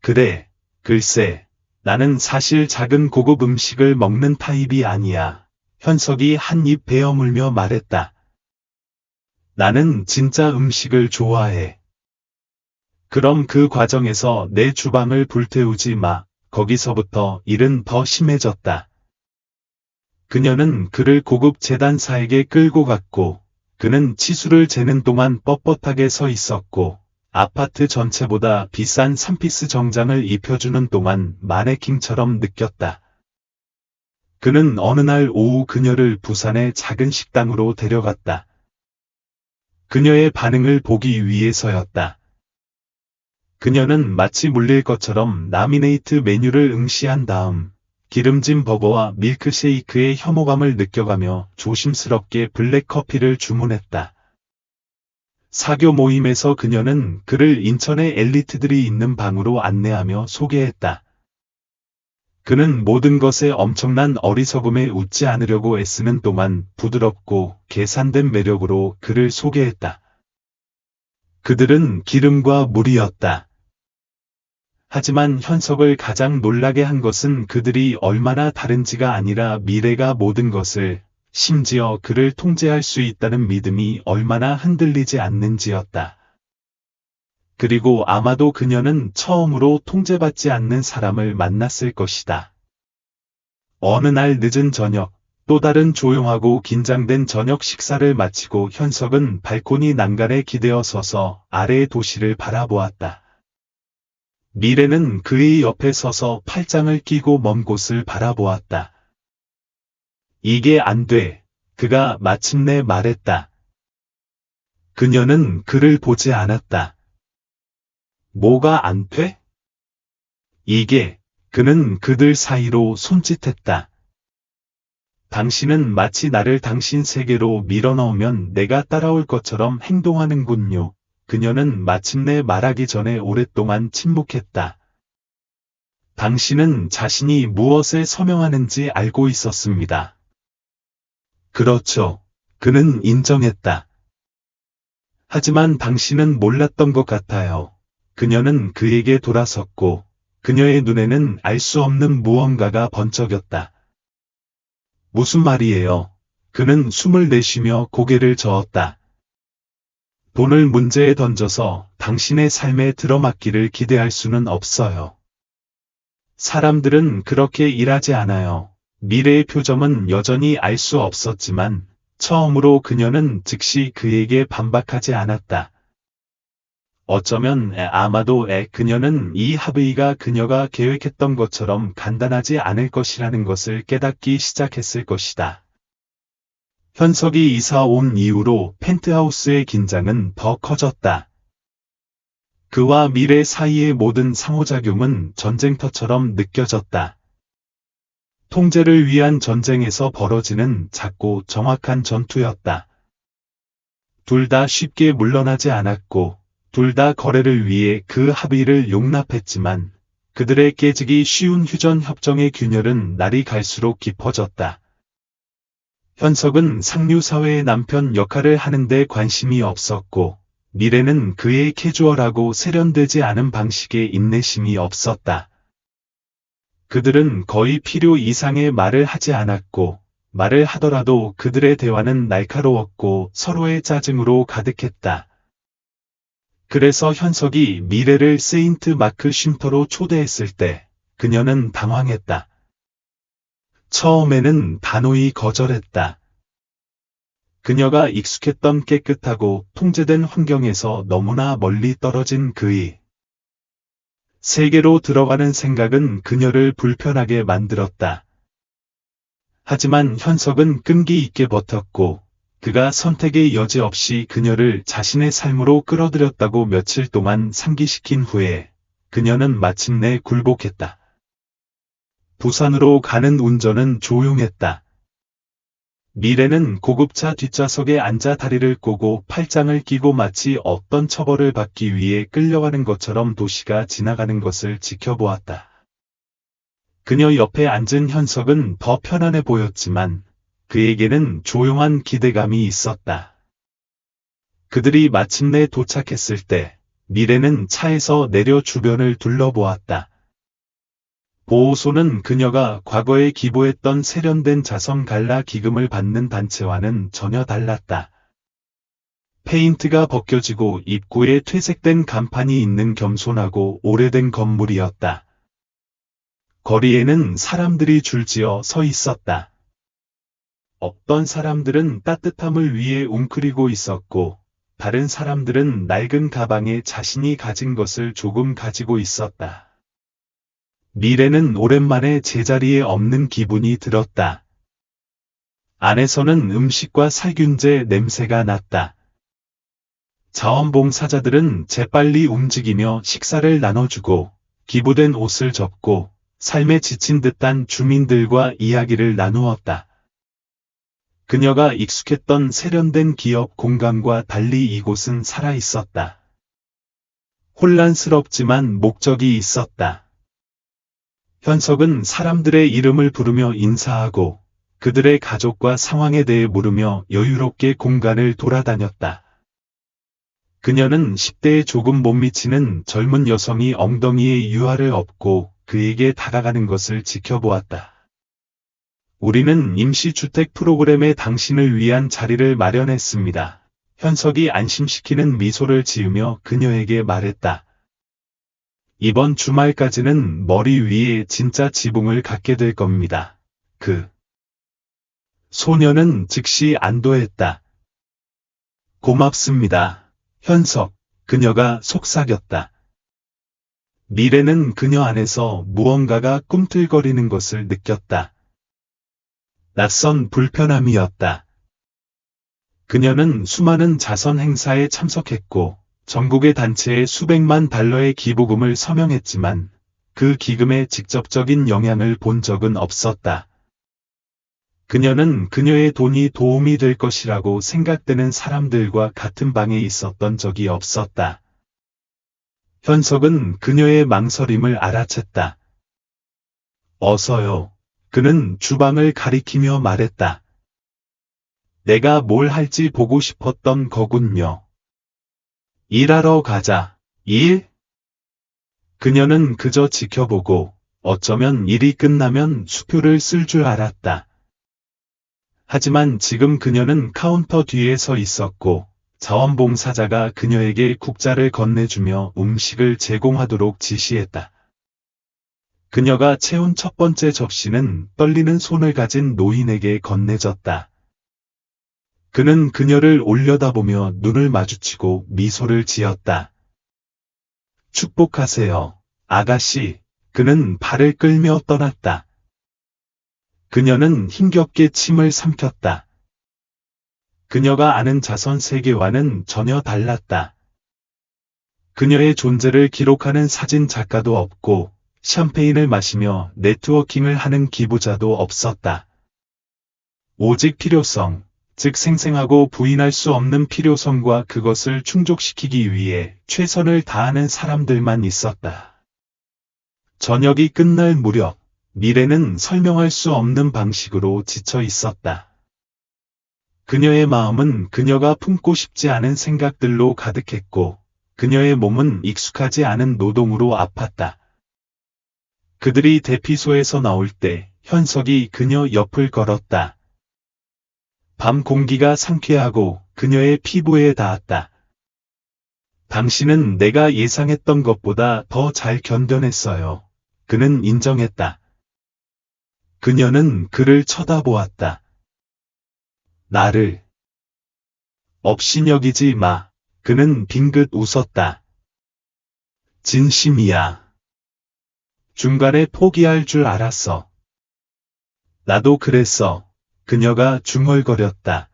그래, 글쎄, 나는 사실 작은 고급 음식을 먹는 타입이 아니야. 현석이 한 입 베어물며 말했다. 나는 진짜 음식을 좋아해. 그럼 그 과정에서 내 주방을 불태우지 마. 거기서부터 일은 더 심해졌다. 그녀는 그를 고급 재단사에게 끌고 갔고, 그는 치수를 재는 동안 뻣뻣하게 서 있었고, 아파트 전체보다 비싼 3피스 정장을 입혀주는 동안 마네킹처럼 느꼈다. 그는 어느 날 오후 그녀를 부산의 작은 식당으로 데려갔다. 그녀의 반응을 보기 위해서였다. 그녀는 마치 물릴 것처럼 라미네이트 메뉴를 응시한 다음 기름진 버거와 밀크쉐이크의 혐오감을 느껴가며 조심스럽게 블랙커피를 주문했다. 사교 모임에서 그녀는 그를 인천의 엘리트들이 있는 방으로 안내하며 소개했다. 그는 모든 것에 엄청난 어리석음에 웃지 않으려고 애쓰는 동안 부드럽고 계산된 매력으로 그를 소개했다. 그들은 기름과 물이었다. 하지만 현석을 가장 놀라게 한 것은 그들이 얼마나 다른지가 아니라 미래가 모든 것을, 심지어 그를 통제할 수 있다는 믿음이 얼마나 흔들리지 않는지였다. 그리고 아마도 그녀는 처음으로 통제받지 않는 사람을 만났을 것이다. 어느 날 늦은 저녁, 또 다른 조용하고 긴장된 저녁 식사를 마치고 현석은 발코니 난간에 기대어 서서 아래의 도시를 바라보았다. 미래는 그의 옆에 서서 팔짱을 끼고 먼 곳을 바라보았다. 이게 안 돼, 그가 마침내 말했다. 그녀는 그를 보지 않았다. 뭐가 안 돼? 그는 그들 사이로 손짓했다. 당신은 마치 나를 당신 세계로 밀어넣으면 내가 따라올 것처럼 행동하는군요. 그녀는 마침내 말하기 전에 오랫동안 침묵했다. 당신은 자신이 무엇에 서명하는지 알고 있었습니다. 그렇죠. 그는 인정했다. 하지만 당신은 몰랐던 것 같아요. 그녀는 그에게 돌아섰고 그녀의 눈에는 알 수 없는 무언가가 번쩍였다. 무슨 말이에요? 그는 숨을 내쉬며 고개를 저었다. 돈을 문제에 던져서 당신의 삶에 들어맞기를 기대할 수는 없어요. 사람들은 그렇게 일하지 않아요. 미래의 표정은 여전히 알 수 없었지만 처음으로 그녀는 즉시 그에게 반박하지 않았다. 어쩌면 아마도 그녀는 이 합의가 그녀가 계획했던 것처럼 간단하지 않을 것이라는 것을 깨닫기 시작했을 것이다. 현석이 이사 온 이후로 펜트하우스의 긴장은 더 커졌다. 그와 미래 사이의 모든 상호작용은 전쟁터처럼 느껴졌다. 통제를 위한 전쟁에서 벌어지는 작고 정확한 전투였다. 둘 다 쉽게 물러나지 않았고 둘 다 거래를 위해 그 합의를 용납했지만 그들의 깨지기 쉬운 휴전 협정의 균열은 날이 갈수록 깊어졌다. 현석은 상류사회의 남편 역할을 하는데 관심이 없었고 미래는 그의 캐주얼하고 세련되지 않은 방식에 인내심이 없었다. 그들은 거의 필요 이상의 말을 하지 않았고 말을 하더라도 그들의 대화는 날카로웠고 서로의 짜증으로 가득했다. 그래서 현석이 미래를 세인트 마크 쉼터로 초대했을 때 그녀는 당황했다. 처음에는 단호히 거절했다. 그녀가 익숙했던 깨끗하고 통제된 환경에서 너무나 멀리 떨어진 그의 세계로 들어가는 생각은 그녀를 불편하게 만들었다. 하지만 현석은 끈기 있게 버텼고 그가 선택의 여지 없이 그녀를 자신의 삶으로 끌어들였다고 며칠 동안 상기시킨 후에 그녀는 마침내 굴복했다. 부산으로 가는 운전은 조용했다. 미래는 고급차 뒷좌석에 앉아 다리를 꼬고 팔짱을 끼고 마치 어떤 처벌을 받기 위해 끌려가는 것처럼 도시가 지나가는 것을 지켜보았다. 그녀 옆에 앉은 현석은 더 편안해 보였지만 그에게는 조용한 기대감이 있었다. 그들이 마침내 도착했을 때 미래는 차에서 내려 주변을 둘러보았다. 보호소는 그녀가 과거에 기부했던 세련된 자선 갈라 기금을 받는 단체와는 전혀 달랐다. 페인트가 벗겨지고 입구에 퇴색된 간판이 있는 겸손하고 오래된 건물이었다. 거리에는 사람들이 줄지어 서 있었다. 어떤 사람들은 따뜻함을 위해 웅크리고 있었고, 다른 사람들은 낡은 가방에 자신이 가진 것을 조금 가지고 있었다. 미래는 오랜만에 제자리에 없는 기분이 들었다. 안에서는 음식과 살균제 냄새가 났다. 자원봉사자들은 재빨리 움직이며 식사를 나눠주고, 기부된 옷을 접고, 삶에 지친 듯한 주민들과 이야기를 나누었다. 그녀가 익숙했던 세련된 기업 공간과 달리 이곳은 살아있었다. 혼란스럽지만 목적이 있었다. 현석은 사람들의 이름을 부르며 인사하고 그들의 가족과 상황에 대해 물으며 여유롭게 공간을 돌아다녔다. 그녀는 10대에 조금 못 미치는 젊은 여성이 엉덩이에 유화를 얹고 그에게 다가가는 것을 지켜보았다. 우리는 임시주택 프로그램에 당신을 위한 자리를 마련했습니다. 현석이 안심시키는 미소를 지으며 그녀에게 말했다. 이번 주말까지는 머리 위에 진짜 지붕을 갖게 될 겁니다. 소녀는 즉시 안도했다. 고맙습니다. 현석, 그녀가 속삭였다. 미래는 그녀 안에서 무언가가 꿈틀거리는 것을 느꼈다. 낯선 불편함이었다. 그녀는 수많은 자선 행사에 참석했고 전국의 단체에 수백만 달러의 기부금을 서명했지만 그 기금에 직접적인 영향을 본 적은 없었다. 그녀는 그녀의 돈이 도움이 될 것이라고 생각되는 사람들과 같은 방에 있었던 적이 없었다. 현석은 그녀의 망설임을 알아챘다. 어서요. 그는 주방을 가리키며 말했다. 내가 뭘 할지 보고 싶었던 거군요. 일하러 가자. 일? 그녀는 그저 지켜보고 어쩌면 일이 끝나면 수표를 쓸 줄 알았다. 하지만 지금 그녀는 카운터 뒤에 서 있었고 자원봉사자가 그녀에게 국자를 건네주며 음식을 제공하도록 지시했다. 그녀가 채운 첫 번째 접시는 떨리는 손을 가진 노인에게 건네졌다. 그는 그녀를 올려다보며 눈을 마주치고 미소를 지었다. 축복하세요, 아가씨. 그는 발을 끌며 떠났다. 그녀는 힘겹게 침을 삼켰다. 그녀가 아는 자선 세계와는 전혀 달랐다. 그녀의 존재를 기록하는 사진 작가도 없고 샴페인을 마시며 네트워킹을 하는 기부자도 없었다. 오직 필요성, 즉 생생하고 부인할 수 없는 필요성과 그것을 충족시키기 위해 최선을 다하는 사람들만 있었다. 저녁이 끝날 무렵 미래는 설명할 수 없는 방식으로 지쳐 있었다. 그녀의 마음은 그녀가 품고 싶지 않은 생각들로 가득했고 그녀의 몸은 익숙하지 않은 노동으로 아팠다. 그들이 대피소에서 나올 때 현석이 그녀 옆을 걸었다. 밤 공기가 상쾌하고 그녀의 피부에 닿았다. 당신은 내가 예상했던 것보다 더 잘 견뎌냈어요. 그는 인정했다. 그녀는 그를 쳐다보았다. 나를 업신여기지 마. 그는 빙긋 웃었다. 진심이야. 중간에 포기할 줄 알았어. 나도 그랬어. 그녀가 중얼거렸다.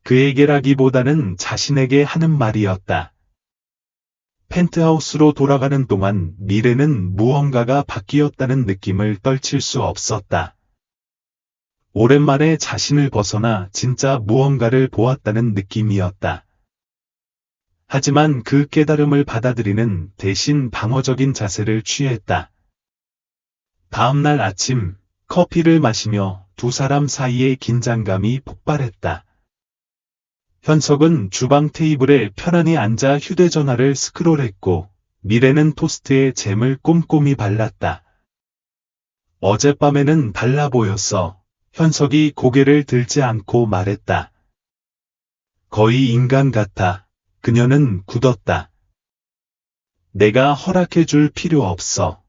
그에게라기보다는 자신에게 하는 말이었다. 펜트하우스로 돌아가는 동안 미래는 무언가가 바뀌었다는 느낌을 떨칠 수 없었다. 오랜만에 자신을 벗어나 진짜 무언가를 보았다는 느낌이었다. 하지만 그 깨달음을 받아들이는 대신 방어적인 자세를 취했다. 다음날 아침, 커피를 마시며 두 사람 사이의 긴장감이 폭발했다. 현석은 주방 테이블에 편안히 앉아 휴대전화를 스크롤했고 미래는 토스트에 잼을 꼼꼼히 발랐다. 어젯밤에는 달라 보였어. 현석이 고개를 들지 않고 말했다. 거의 인간 같아. 그녀는 굳었다. 내가 허락해줄 필요 없어.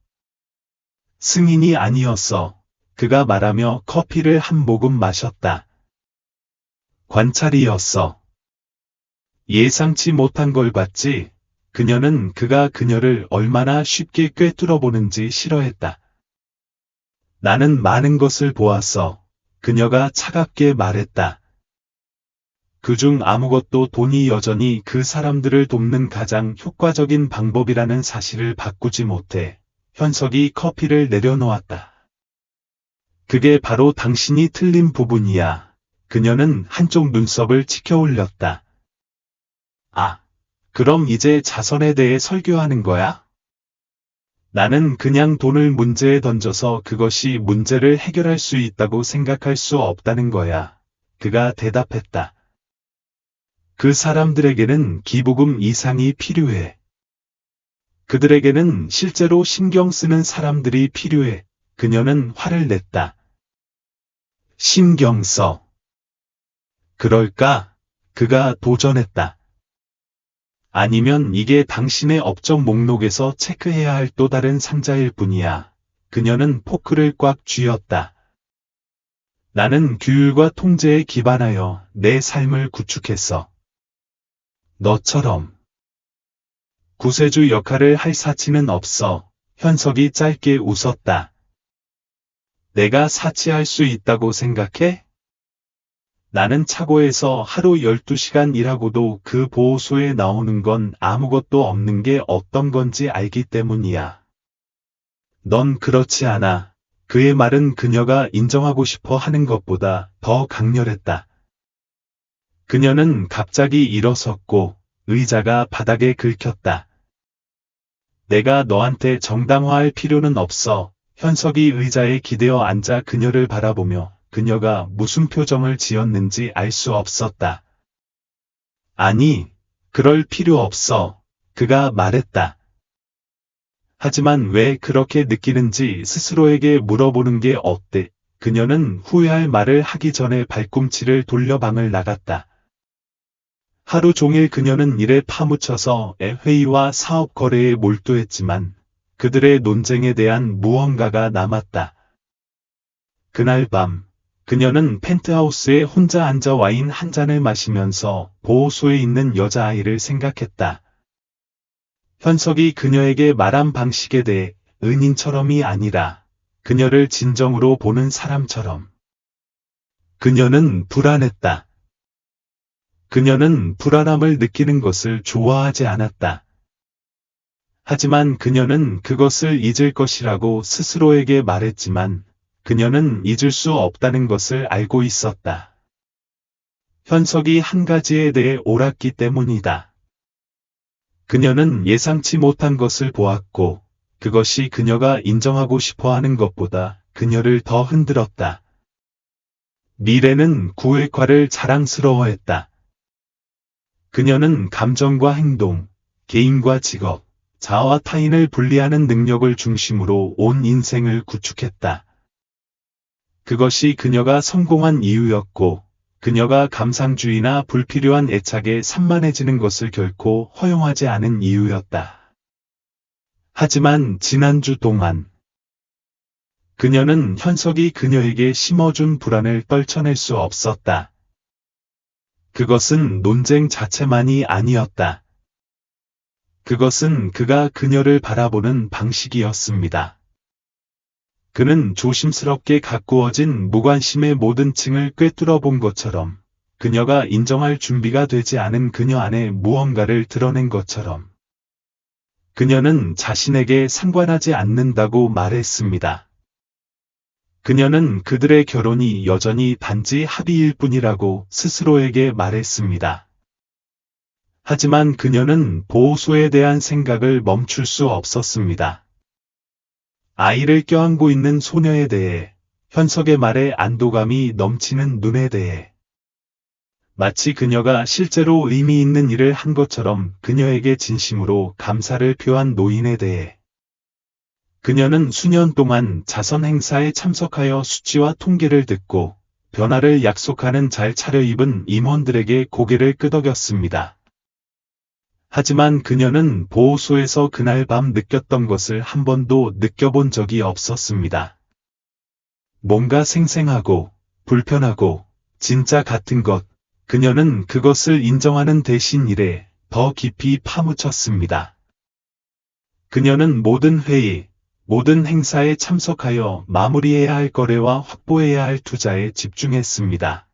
승인이 아니었어. 그가 말하며 커피를 한 모금 마셨다. 관찰이었어. 예상치 못한 걸 봤지. 그녀는 그가 그녀를 얼마나 쉽게 꿰뚫어 보는지 싫어했다. 나는 많은 것을 보았어. 그녀가 차갑게 말했다. 그중 아무것도 돈이 여전히 그 사람들을 돕는 가장 효과적인 방법이라는 사실을 바꾸지 못해. 현석이 커피를 내려놓았다. 그게 바로 당신이 틀린 부분이야. 그녀는 한쪽 눈썹을 치켜 올렸다. 아, 그럼 이제 자선에 대해 설교하는 거야? 나는 그냥 돈을 문제에 던져서 그것이 문제를 해결할 수 있다고 생각할 수 없다는 거야. 그가 대답했다. 그 사람들에게는 기부금 이상이 필요해. 그들에게는 실제로 신경 쓰는 사람들이 필요해. 그녀는 화를 냈다. 신경 써. 그럴까? 그가 도전했다. 아니면 이게 당신의 업적 목록에서 체크해야 할 또 다른 상자일 뿐이야. 그녀는 포크를 꽉 쥐었다. 나는 규율과 통제에 기반하여 내 삶을 구축했어. 너처럼. 구세주 역할을 할 사치는 없어. 현석이 짧게 웃었다. 내가 사치할 수 있다고 생각해? 나는 차고에서 하루 12시간 일하고도 그 보호소에 나오는 건 아무것도 없는 게 어떤 건지 알기 때문이야. 넌 그렇지 않아. 그의 말은 그녀가 인정하고 싶어 하는 것보다 더 강렬했다. 그녀는 갑자기 일어섰고 의자가 바닥에 긁혔다. 내가 너한테 정당화할 필요는 없어. 현석이 의자에 기대어 앉아 그녀를 바라보며 그녀가 무슨 표정을 지었는지 알 수 없었다. 아니, 그럴 필요 없어. 그가 말했다. 하지만 왜 그렇게 느끼는지 스스로에게 물어보는 게 어때? 그녀는 후회할 말을 하기 전에 발꿈치를 돌려 방을 나갔다. 하루 종일 그녀는 일에 파묻혀서 회의와 사업 거래에 몰두했지만 그들의 논쟁에 대한 무언가가 남았다. 그날 밤, 그녀는 펜트하우스에 혼자 앉아 와인 한 잔을 마시면서 보호소에 있는 여자아이를 생각했다. 현석이 그녀에게 말한 방식에 대해 은인처럼이 아니라 그녀를 진정으로 보는 사람처럼. 그녀는 불안했다. 그녀는 불안함을 느끼는 것을 좋아하지 않았다. 하지만 그녀는 그것을 잊을 것이라고 스스로에게 말했지만 그녀는 잊을 수 없다는 것을 알고 있었다. 현석이 한 가지에 대해 옳았기 때문이다. 그녀는 예상치 못한 것을 보았고 그것이 그녀가 인정하고 싶어하는 것보다 그녀를 더 흔들었다. 미래는 구획화를 자랑스러워했다. 그녀는 감정과 행동, 개인과 직업, 자아와 타인을 분리하는 능력을 중심으로 온 인생을 구축했다. 그것이 그녀가 성공한 이유였고, 그녀가 감상주의나 불필요한 애착에 산만해지는 것을 결코 허용하지 않은 이유였다. 하지만 지난주 동안 그녀는 현석이 그녀에게 심어준 불안을 떨쳐낼 수 없었다. 그것은 논쟁 자체만이 아니었다. 그것은 그가 그녀를 바라보는 방식이었습니다. 그는 조심스럽게 가꾸어진 무관심의 모든 층을 꿰뚫어 본 것처럼, 그녀가 인정할 준비가 되지 않은 그녀 안에 무언가를 드러낸 것처럼. 그녀는 자신에게 상관하지 않는다고 말했습니다. 그녀는 그들의 결혼이 여전히 단지 합의일 뿐이라고 스스로에게 말했습니다. 하지만 그녀는 보호소에 대한 생각을 멈출 수 없었습니다. 아이를 껴안고 있는 소녀에 대해, 현석의 말에 안도감이 넘치는 눈에 대해, 마치 그녀가 실제로 의미 있는 일을 한 것처럼 그녀에게 진심으로 감사를 표한 노인에 대해, 그녀는 수년 동안 자선 행사에 참석하여 수치와 통계를 듣고 변화를 약속하는 잘 차려입은 임원들에게 고개를 끄덕였습니다. 하지만 그녀는 보호소에서 그날 밤 느꼈던 것을 한 번도 느껴본 적이 없었습니다. 뭔가 생생하고 불편하고 진짜 같은 것, 그녀는 그것을 인정하는 대신 일에 더 깊이 파묻혔습니다. 그녀는 모든 회의, 모든 행사에 참석하여 마무리해야 할 거래와 확보해야 할 투자에 집중했습니다.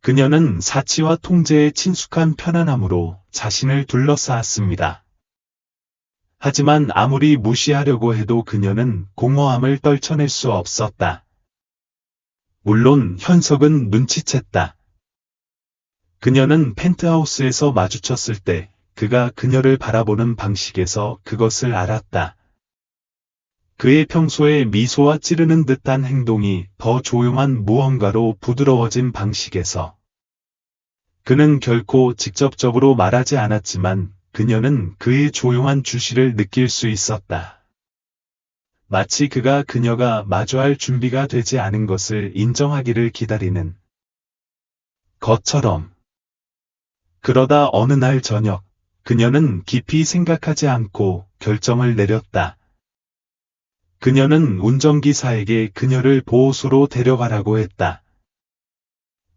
그녀는 사치와 통제에 친숙한 편안함으로 자신을 둘러싸았습니다. 하지만 아무리 무시하려고 해도 그녀는 공허함을 떨쳐낼 수 없었다. 물론 현석은 눈치챘다. 그녀는 펜트하우스에서 마주쳤을 때 그가 그녀를 바라보는 방식에서 그것을 알았다. 그의 평소의 미소와 찌르는 듯한 행동이 더 조용한 무언가로 부드러워진 방식에서. 그는 결코 직접적으로 말하지 않았지만 그녀는 그의 조용한 주시를 느낄 수 있었다. 마치 그가 그녀가 마주할 준비가 되지 않은 것을 인정하기를 기다리는 것처럼. 그러다 어느 날 저녁, 그녀는 깊이 생각하지 않고 결정을 내렸다. 그녀는 운전기사에게 그녀를 보호소로 데려가라고 했다.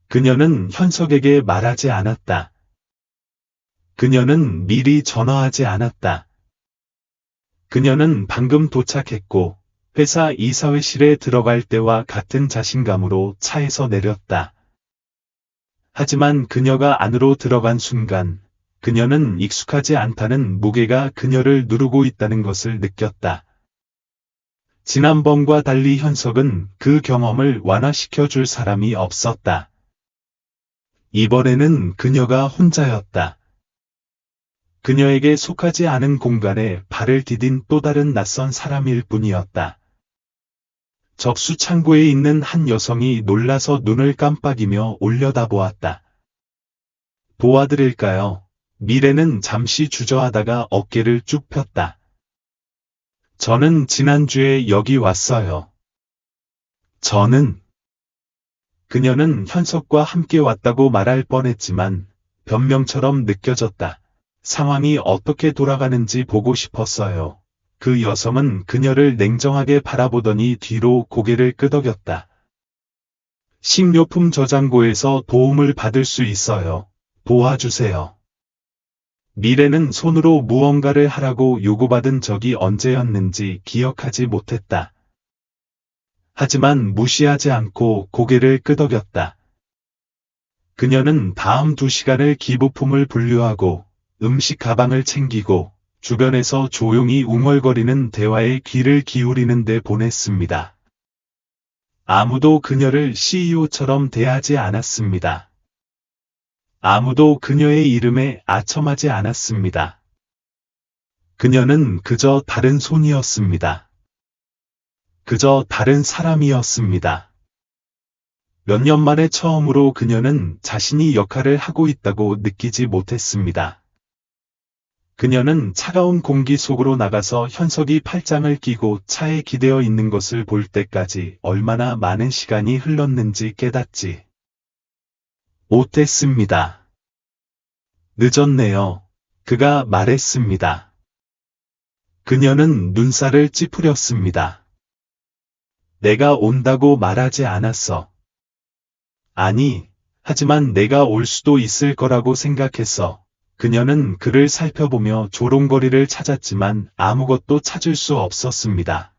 그녀는 현석에게 말하지 않았다. 그녀는 미리 전화하지 않았다. 그녀는 방금 도착했고 회사 이사회실에 들어갈 때와 같은 자신감으로 차에서 내렸다. 하지만 그녀가 안으로 들어간 순간 그녀는 익숙하지 않다는 무게가 그녀를 누르고 있다는 것을 느꼈다. 지난번과 달리 현석은 그 경험을 완화시켜 줄 사람이 없었다. 이번에는 그녀가 혼자였다. 그녀에게 속하지 않은 공간에 발을 디딘 또 다른 낯선 사람일 뿐이었다. 접수 창고에 있는 한 여성이 놀라서 눈을 깜빡이며 올려다보았다. 도와드릴까요? 미래는 잠시 주저하다가 어깨를 쭉 폈다. 저는 지난주에 여기 왔어요. 저는 그녀는 현석과 함께 왔다고 말할 뻔했지만 변명처럼 느껴졌다. 상황이 어떻게 돌아가는지 보고 싶었어요. 그 여성은 그녀를 냉정하게 바라보더니 뒤로 고개를 끄덕였다. 식료품 저장고에서 도움을 받을 수 있어요. 도와주세요. 미래는 손으로 무언가를 하라고 요구받은 적이 언제였는지 기억하지 못했다. 하지만 무시하지 않고 고개를 끄덕였다. 그녀는 다음 2시간을 기부품을 분류하고 음식 가방을 챙기고 주변에서 조용히 웅얼거리는 대화에 귀를 기울이는 데 보냈습니다. 아무도 그녀를 CEO처럼 대하지 않았습니다. 아무도 그녀의 이름에 아첨하지 않았습니다. 그녀는 그저 다른 손이었습니다. 그저 다른 사람이었습니다. 몇 년 만에 처음으로 그녀는 자신이 역할을 하고 있다고 느끼지 못했습니다. 그녀는 차가운 공기 속으로 나가서 현석이 팔짱을 끼고 차에 기대어 있는 것을 볼 때까지 얼마나 많은 시간이 흘렀는지 깨닫지 못했습니다. 늦었네요. 그가 말했습니다. 그녀는 눈살을 찌푸렸습니다. 내가 온다고 말하지 않았어. 아니, 하지만 내가 올 수도 있을 거라고 생각했어. 그녀는 그를 살펴보며 조롱거리를 찾았지만 아무것도 찾을 수 없었습니다.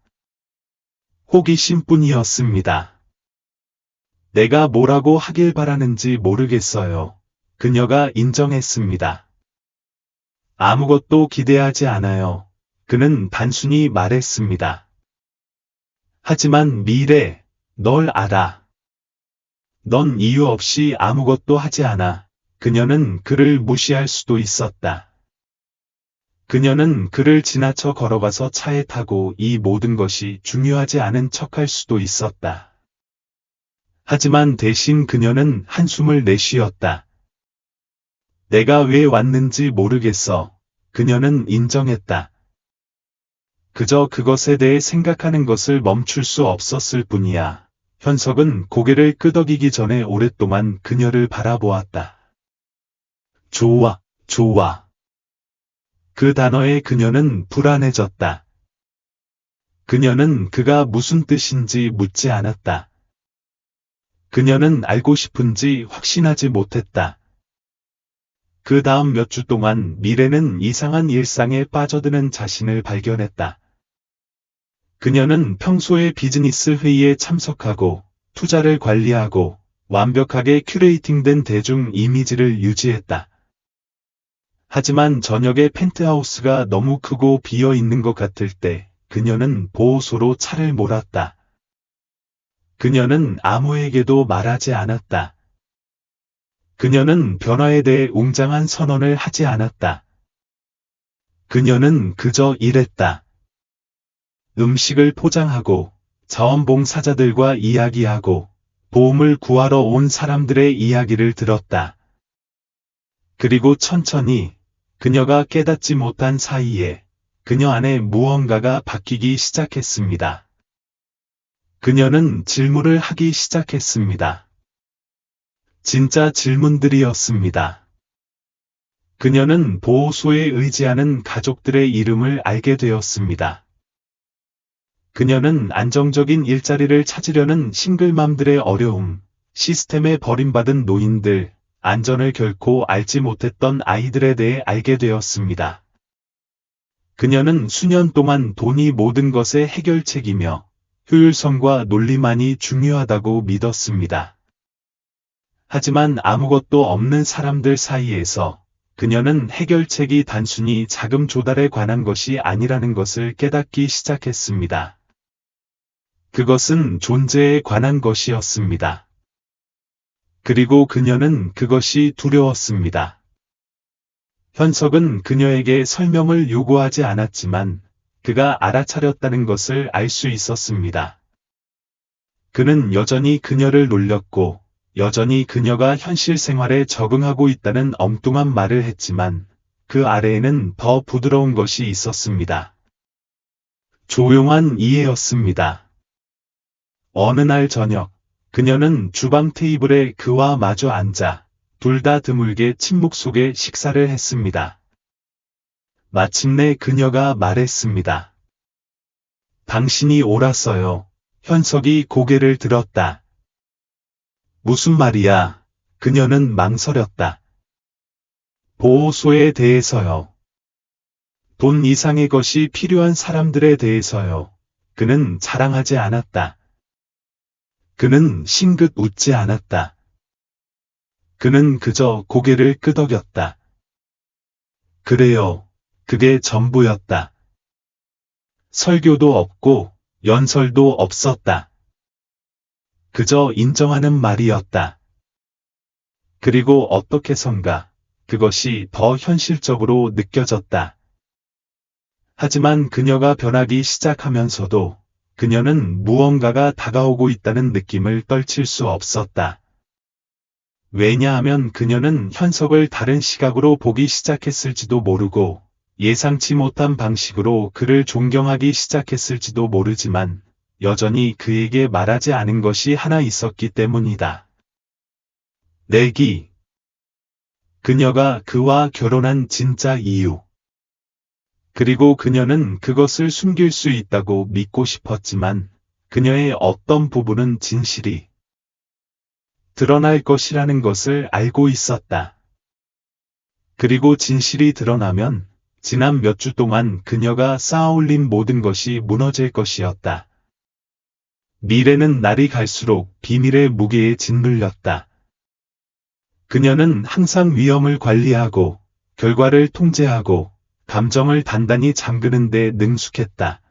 호기심뿐이었습니다. 내가 뭐라고 하길 바라는지 모르겠어요. 그녀가 인정했습니다. 아무것도 기대하지 않아요. 그는 단순히 말했습니다. 하지만 미래, 널 알아. 넌 이유 없이 아무것도 하지 않아. 그녀는 그를 무시할 수도 있었다. 그녀는 그를 지나쳐 걸어가서 차에 타고 이 모든 것이 중요하지 않은 척할 수도 있었다. 하지만 대신 그녀는 한숨을 내쉬었다. 내가 왜 왔는지 모르겠어. 그녀는 인정했다. 그저 그것에 대해 생각하는 것을 멈출 수 없었을 뿐이야. 현석은 고개를 끄덕이기 전에 오랫동안 그녀를 바라보았다. 좋아, 좋아. 그 단어에 그녀는 불안해졌다. 그녀는 그가 무슨 뜻인지 묻지 않았다. 그녀는 알고 싶은지 확신하지 못했다. 그 다음 몇 주 동안 미래는 이상한 일상에 빠져드는 자신을 발견했다. 그녀는 평소에 비즈니스 회의에 참석하고 투자를 관리하고 완벽하게 큐레이팅된 대중 이미지를 유지했다. 하지만 저녁에 펜트하우스가 너무 크고 비어 있는 것 같을 때 그녀는 보호소로 차를 몰았다. 그녀는 아무에게도 말하지 않았다. 그녀는 변화에 대해 웅장한 선언을 하지 않았다. 그녀는 그저 일했다. 음식을 포장하고 자원봉사자들과 이야기하고 도움을 구하러 온 사람들의 이야기를 들었다. 그리고 천천히 그녀가 깨닫지 못한 사이에 그녀 안에 무언가가 바뀌기 시작했습니다. 그녀는 질문을 하기 시작했습니다. 진짜 질문들이었습니다. 그녀는 보호소에 의지하는 가족들의 이름을 알게 되었습니다. 그녀는 안정적인 일자리를 찾으려는 싱글맘들의 어려움, 시스템에 버림받은 노인들, 안전을 결코 알지 못했던 아이들에 대해 알게 되었습니다. 그녀는 수년 동안 돈이 모든 것의 해결책이며 효율성과 논리만이 중요하다고 믿었습니다. 하지만 아무것도 없는 사람들 사이에서 그녀는 해결책이 단순히 자금 조달에 관한 것이 아니라는 것을 깨닫기 시작했습니다. 그것은 존재에 관한 것이었습니다. 그리고 그녀는 그것이 두려웠습니다. 현석은 그녀에게 설명을 요구하지 않았지만 그가 알아차렸다는 것을 알 수 있었습니다. 그는 여전히 그녀를 놀렸고 여전히 그녀가 현실 생활에 적응하고 있다는 엉뚱한 말을 했지만 그 아래에는 더 부드러운 것이 있었습니다. 조용한 이해였습니다. 어느 날 저녁, 그녀는 주방 테이블에 그와 마주 앉아 둘 다 드물게 침묵 속에 식사를 했습니다. 마침내 그녀가 말했습니다. 당신이 옳았어요. 현석이 고개를 들었다. 무슨 말이야? 그녀는 망설였다. 보호소에 대해서요. 돈 이상의 것이 필요한 사람들에 대해서요. 그는 자랑하지 않았다. 그는 싱긋 웃지 않았다. 그는 그저 고개를 끄덕였다. 그래요. 그게 전부였다. 설교도 없고 연설도 없었다. 그저 인정하는 말이었다. 그리고 어떻게선가 그것이 더 현실적으로 느껴졌다. 하지만 그녀가 변하기 시작하면서도 그녀는 무언가가 다가오고 있다는 느낌을 떨칠 수 없었다. 왜냐하면 그녀는 현석을 다른 시각으로 보기 시작했을지도 모르고 예상치 못한 방식으로 그를 존경하기 시작했을지도 모르지만 여전히 그에게 말하지 않은 것이 하나 있었기 때문이다. 내기. 그녀가 그와 결혼한 진짜 이유. 그리고 그녀는 그것을 숨길 수 있다고 믿고 싶었지만 그녀의 어떤 부분은 진실이 드러날 것이라는 것을 알고 있었다. 그리고 진실이 드러나면 지난 몇 주 동안 그녀가 쌓아올린 모든 것이 무너질 것이었다. 미래는 날이 갈수록 비밀의 무게에 짓눌렸다. 그녀는 항상 위험을 관리하고 결과를 통제하고 감정을 단단히 잠그는 데 능숙했다.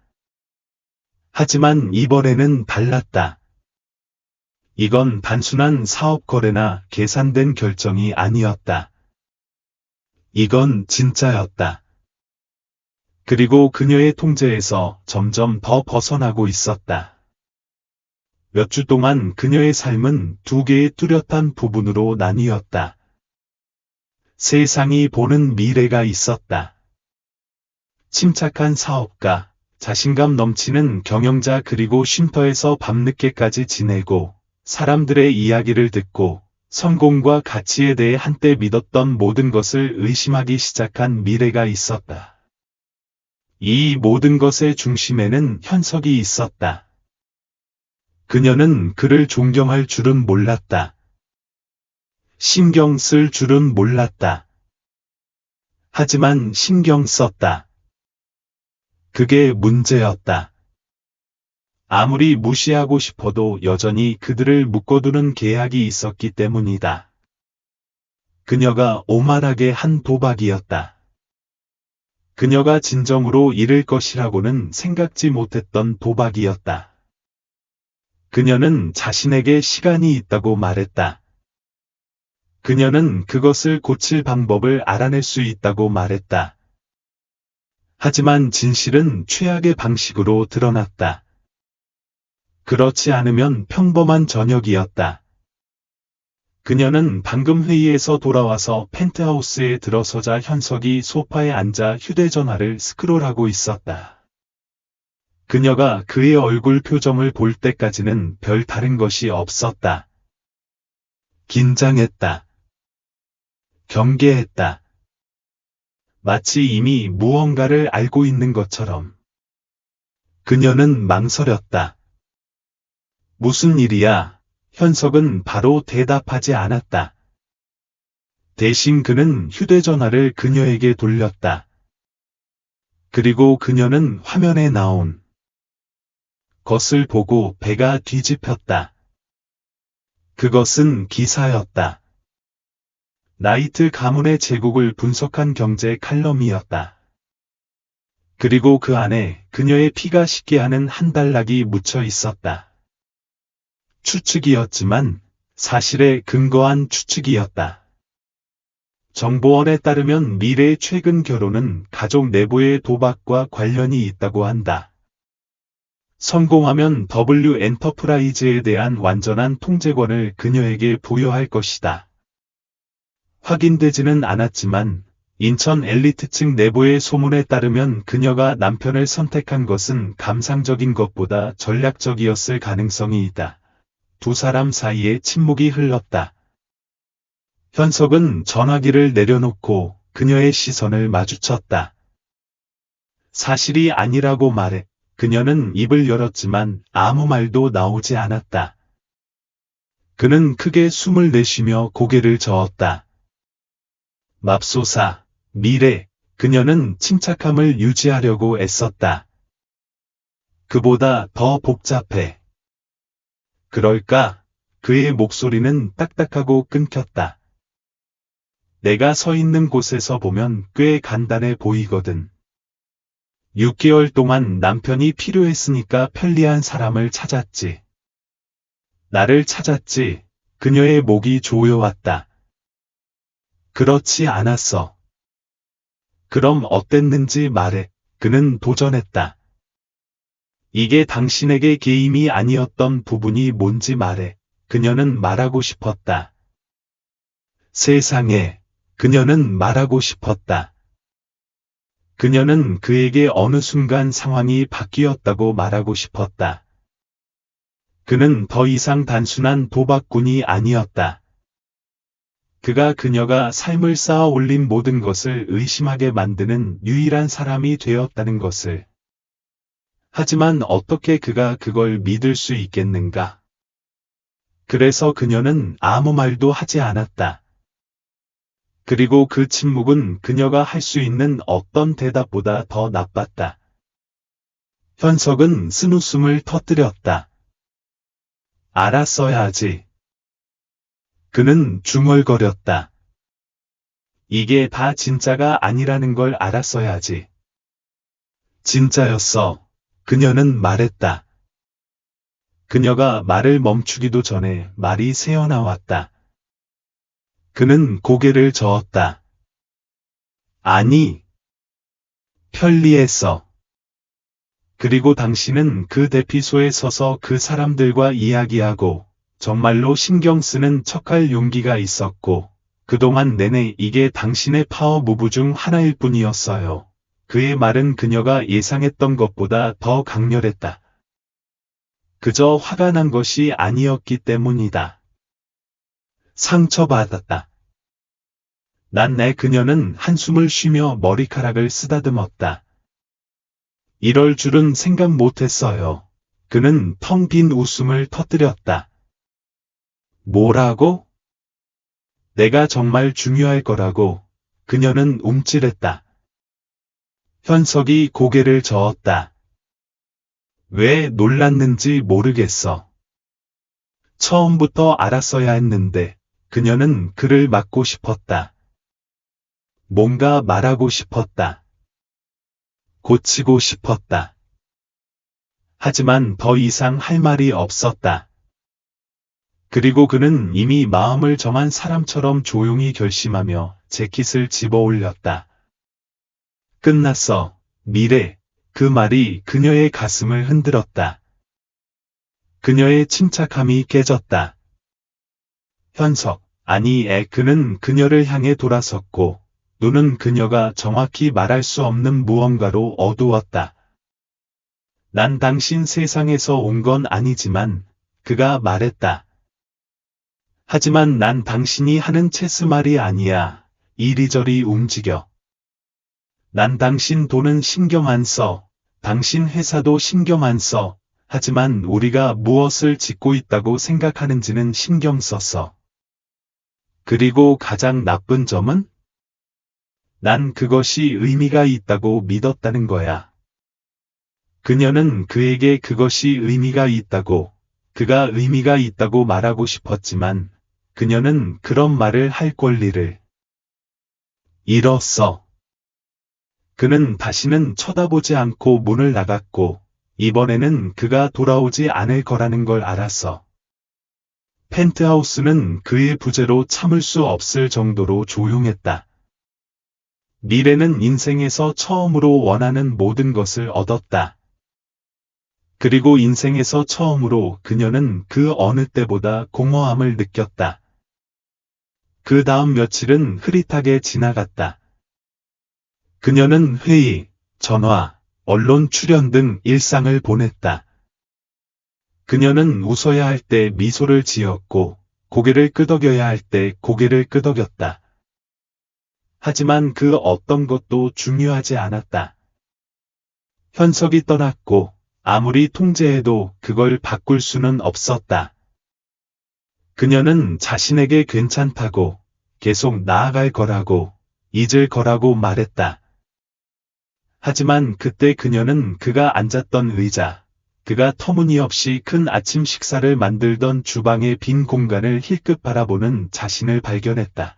하지만 이번에는 달랐다. 이건 단순한 사업 거래나 계산된 결정이 아니었다. 이건 진짜였다. 그리고 그녀의 통제에서 점점 더 벗어나고 있었다. 몇 주 동안 그녀의 삶은 두 개의 뚜렷한 부분으로 나뉘었다. 세상이 보는 미래가 있었다. 침착한 사업가, 자신감 넘치는 경영자 그리고 쉼터에서 밤늦게까지 지내고 사람들의 이야기를 듣고 성공과 가치에 대해 한때 믿었던 모든 것을 의심하기 시작한 미래가 있었다. 이 모든 것의 중심에는 현석이 있었다. 그녀는 그를 존경할 줄은 몰랐다. 신경 쓸 줄은 몰랐다. 하지만 신경 썼다. 그게 문제였다. 아무리 무시하고 싶어도 여전히 그들을 묶어두는 계약이 있었기 때문이다. 그녀가 오만하게 한 도박이었다. 그녀가 진정으로 잃을 것이라고는 생각지 못했던 도박이었다. 그녀는 자신에게 시간이 있다고 말했다. 그녀는 그것을 고칠 방법을 알아낼 수 있다고 말했다. 하지만 진실은 최악의 방식으로 드러났다. 그렇지 않으면 평범한 저녁이었다. 그녀는 방금 회의에서 돌아와서 펜트하우스에 들어서자 현석이 소파에 앉아 휴대전화를 스크롤하고 있었다. 그녀가 그의 얼굴 표정을 볼 때까지는 별 다른 것이 없었다. 긴장했다. 경계했다. 마치 이미 무언가를 알고 있는 것처럼. 그녀는 망설였다. 무슨 일이야? 현석은 바로 대답하지 않았다. 대신 그는 휴대전화를 그녀에게 돌렸다. 그리고 그녀는 화면에 나온 것을 보고 배가 뒤집혔다. 그것은 기사였다. 나이트 가문의 제국을 분석한 경제 칼럼이었다. 그리고 그 안에 그녀의 피가 식게 하는 한 달락이 묻혀 있었다. 추측이었지만 사실에 근거한 추측이었다. 정보원에 따르면 미래의 최근 결혼은 가족 내부의 도박과 관련이 있다고 한다. 성공하면 W 엔터프라이즈에 대한 완전한 통제권을 그녀에게 부여할 것이다. 확인되지는 않았지만 인천 엘리트층 내부의 소문에 따르면 그녀가 남편을 선택한 것은 감상적인 것보다 전략적이었을 가능성이 있다. 두 사람 사이에 침묵이 흘렀다. 현석은 전화기를 내려놓고 그녀의 시선을 마주쳤다. 사실이 아니라고 말해. 그녀는 입을 열었지만 아무 말도 나오지 않았다. 그는 크게 숨을 내쉬며 고개를 저었다. 맙소사, 미래, 그녀는 침착함을 유지하려고 애썼다. 그보다 더 복잡해. 그럴까? 그의 목소리는 딱딱하고 끊겼다. 내가 서 있는 곳에서 보면 꽤 간단해 보이거든. 6개월 동안 남편이 필요했으니까 편리한 사람을 찾았지. 나를 찾았지. 그녀의 목이 조여왔다. 그렇지 않았어. 그럼 어땠는지 말해. 그는 도전했다. 이게 당신에게 게임이 아니었던 부분이 뭔지 말해. 그녀는 말하고 싶었다. 세상에, 그녀는 말하고 싶었다. 그녀는 그에게 어느 순간 상황이 바뀌었다고 말하고 싶었다. 그는 더 이상 단순한 도박꾼이 아니었다. 그가 그녀가 삶을 쌓아 올린 모든 것을 의심하게 만드는 유일한 사람이 되었다는 것을. 하지만 어떻게 그가 그걸 믿을 수 있겠는가? 그래서 그녀는 아무 말도 하지 않았다. 그리고 그 침묵은 그녀가 할 수 있는 어떤 대답보다 더 나빴다. 현석은 쓴웃음을 터뜨렸다. 알았어야 하지. 그는 중얼거렸다. 이게 다 진짜가 아니라는 걸 알았어야 하지. 진짜였어. 그녀는 말했다. 그녀가 말을 멈추기도 전에 말이 새어나왔다. 그는 고개를 저었다. 아니. 편리했어. 그리고 당신은 그 대피소에 서서 그 사람들과 이야기하고 정말로 신경 쓰는 척할 용기가 있었고 그동안 내내 이게 당신의 파워 무브 중 하나일 뿐이었어요. 그의 말은 그녀가 예상했던 것보다 더 강렬했다. 그저 화가 난 것이 아니었기 때문이다. 상처받았다. 그녀는 한숨을 쉬며 머리카락을 쓰다듬었다. 이럴 줄은 생각 못했어요. 그는 텅 빈 웃음을 터뜨렸다. 뭐라고? 내가 정말 중요할 거라고. 그녀는 움찔했다. 현석이 고개를 저었다. 왜 놀랐는지 모르겠어. 처음부터 알았어야 했는데 그녀는 그를 막고 싶었다. 뭔가 말하고 싶었다. 고치고 싶었다. 하지만 더 이상 할 말이 없었다. 그리고 그는 이미 마음을 정한 사람처럼 조용히 결심하며 재킷을 집어 올렸다. 끝났어, 미래. 그 말이 그녀의 가슴을 흔들었다. 그녀의 침착함이 깨졌다. 현석, 아니 그는 그녀를 향해 돌아섰고 눈은 그녀가 정확히 말할 수 없는 무언가로 어두웠다. 난 당신 세상에서 온 건 아니지만 그가 말했다. 하지만 난 당신이 하는 체스말이 아니야. 이리저리 움직여. 난 당신 돈은 신경 안 써. 당신 회사도 신경 안 써. 하지만 우리가 무엇을 짓고 있다고 생각하는지는 신경 썼어. 그리고 가장 나쁜 점은? 난 그것이 의미가 있다고 믿었다는 거야. 그녀는 그에게 그것이 의미가 있다고, 그가 의미가 있다고 말하고 싶었지만, 그녀는 그런 말을 할 권리를 잃었어. 그는 다시는 쳐다보지 않고 문을 나갔고, 이번에는 그가 돌아오지 않을 거라는 걸 알았어. 펜트하우스는 그의 부재로 참을 수 없을 정도로 조용했다. 미래는 인생에서 처음으로 원하는 모든 것을 얻었다. 그리고 인생에서 처음으로 그녀는 그 어느 때보다 공허함을 느꼈다. 그 다음 며칠은 흐릿하게 지나갔다. 그녀는 회의, 전화, 언론 출연 등 일상을 보냈다. 그녀는 웃어야 할 때 미소를 지었고, 고개를 끄덕여야 할 때 고개를 끄덕였다. 하지만 그 어떤 것도 중요하지 않았다. 현석이 떠났고, 아무리 통제해도 그걸 바꿀 수는 없었다. 그녀는 자신에게 괜찮다고, 계속 나아갈 거라고, 잊을 거라고 말했다. 하지만 그때 그녀는 그가 앉았던 의자, 그가 터무니없이 큰 아침 식사를 만들던 주방의 빈 공간을 힐끗 바라보는 자신을 발견했다.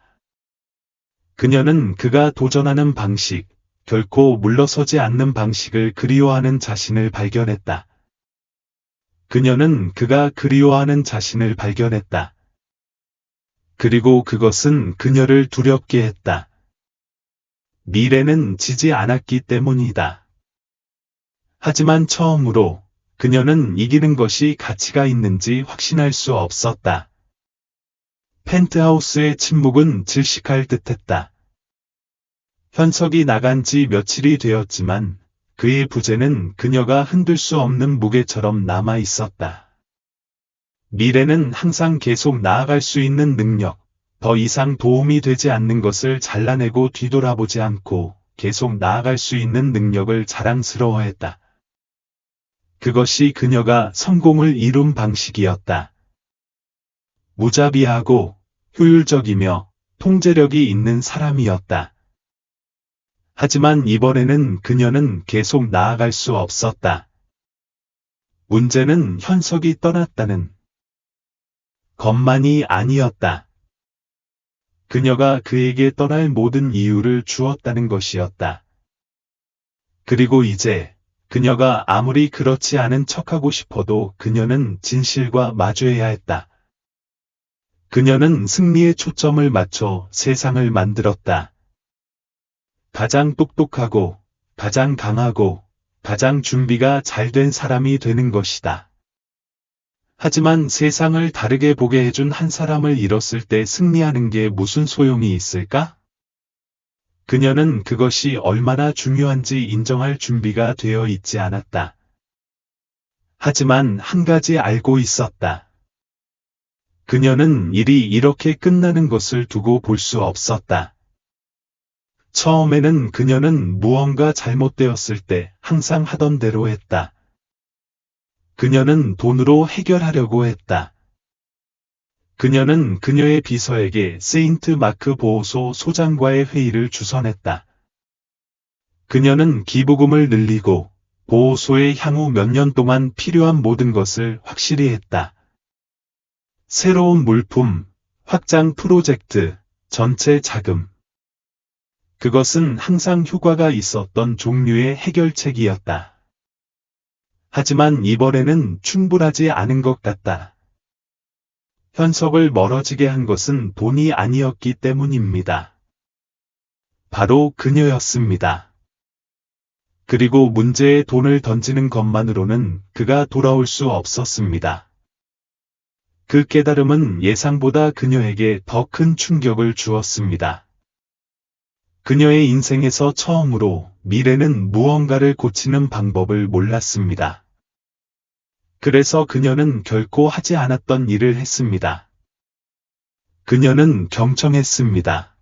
그녀는 그가 도전하는 방식, 결코 물러서지 않는 방식을 그리워하는 자신을 발견했다. 그녀는 그가 그리워하는 자신을 발견했다. 그리고 그것은 그녀를 두렵게 했다. 미래는 지지 않았기 때문이다. 하지만 처음으로 그녀는 이기는 것이 가치가 있는지 확신할 수 없었다. 펜트하우스의 침묵은 질식할 듯했다. 현석이 나간 지 며칠이 되었지만 그의 부재는 그녀가 흔들 수 없는 무게처럼 남아 있었다. 미래는 항상 계속 나아갈 수 있는 능력, 더 이상 도움이 되지 않는 것을 잘라내고 뒤돌아보지 않고 계속 나아갈 수 있는 능력을 자랑스러워했다. 그것이 그녀가 성공을 이룬 방식이었다. 무자비하고 효율적이며 통제력이 있는 사람이었다. 하지만 이번에는 그녀는 계속 나아갈 수 없었다. 문제는 현석이 떠났다는 것만이 아니었다. 그녀가 그에게 떠날 모든 이유를 주었다는 것이었다. 그리고 이제 그녀가 아무리 그렇지 않은 척하고 싶어도 그녀는 진실과 마주해야 했다. 그녀는 승리에 초점을 맞춰 세상을 만들었다. 가장 똑똑하고, 가장 강하고, 가장 준비가 잘 된 사람이 되는 것이다. 하지만 세상을 다르게 보게 해준 한 사람을 잃었을 때 승리하는 게 무슨 소용이 있을까? 그녀는 그것이 얼마나 중요한지 인정할 준비가 되어 있지 않았다. 하지만 한 가지 알고 있었다. 그녀는 일이 이렇게 끝나는 것을 두고 볼 수 없었다. 처음에는 그녀는 무언가 잘못되었을 때 항상 하던 대로 했다. 그녀는 돈으로 해결하려고 했다. 그녀는 그녀의 비서에게 세인트 마크 보호소 소장과의 회의를 주선했다. 그녀는 기부금을 늘리고 보호소의 향후 몇 년 동안 필요한 모든 것을 확실히 했다. 새로운 물품, 확장 프로젝트, 전체 자금. 그것은 항상 효과가 있었던 종류의 해결책이었다. 하지만 이번에는 충분하지 않은 것 같다. 현석을 멀어지게 한 것은 돈이 아니었기 때문입니다. 바로 그녀였습니다. 그리고 문제에 돈을 던지는 것만으로는 그가 돌아올 수 없었습니다. 그 깨달음은 예상보다 그녀에게 더 큰 충격을 주었습니다. 그녀의 인생에서 처음으로 미래는 무언가를 고치는 방법을 몰랐습니다. 그래서 그녀는 결코 하지 않았던 일을 했습니다. 그녀는 경청했습니다.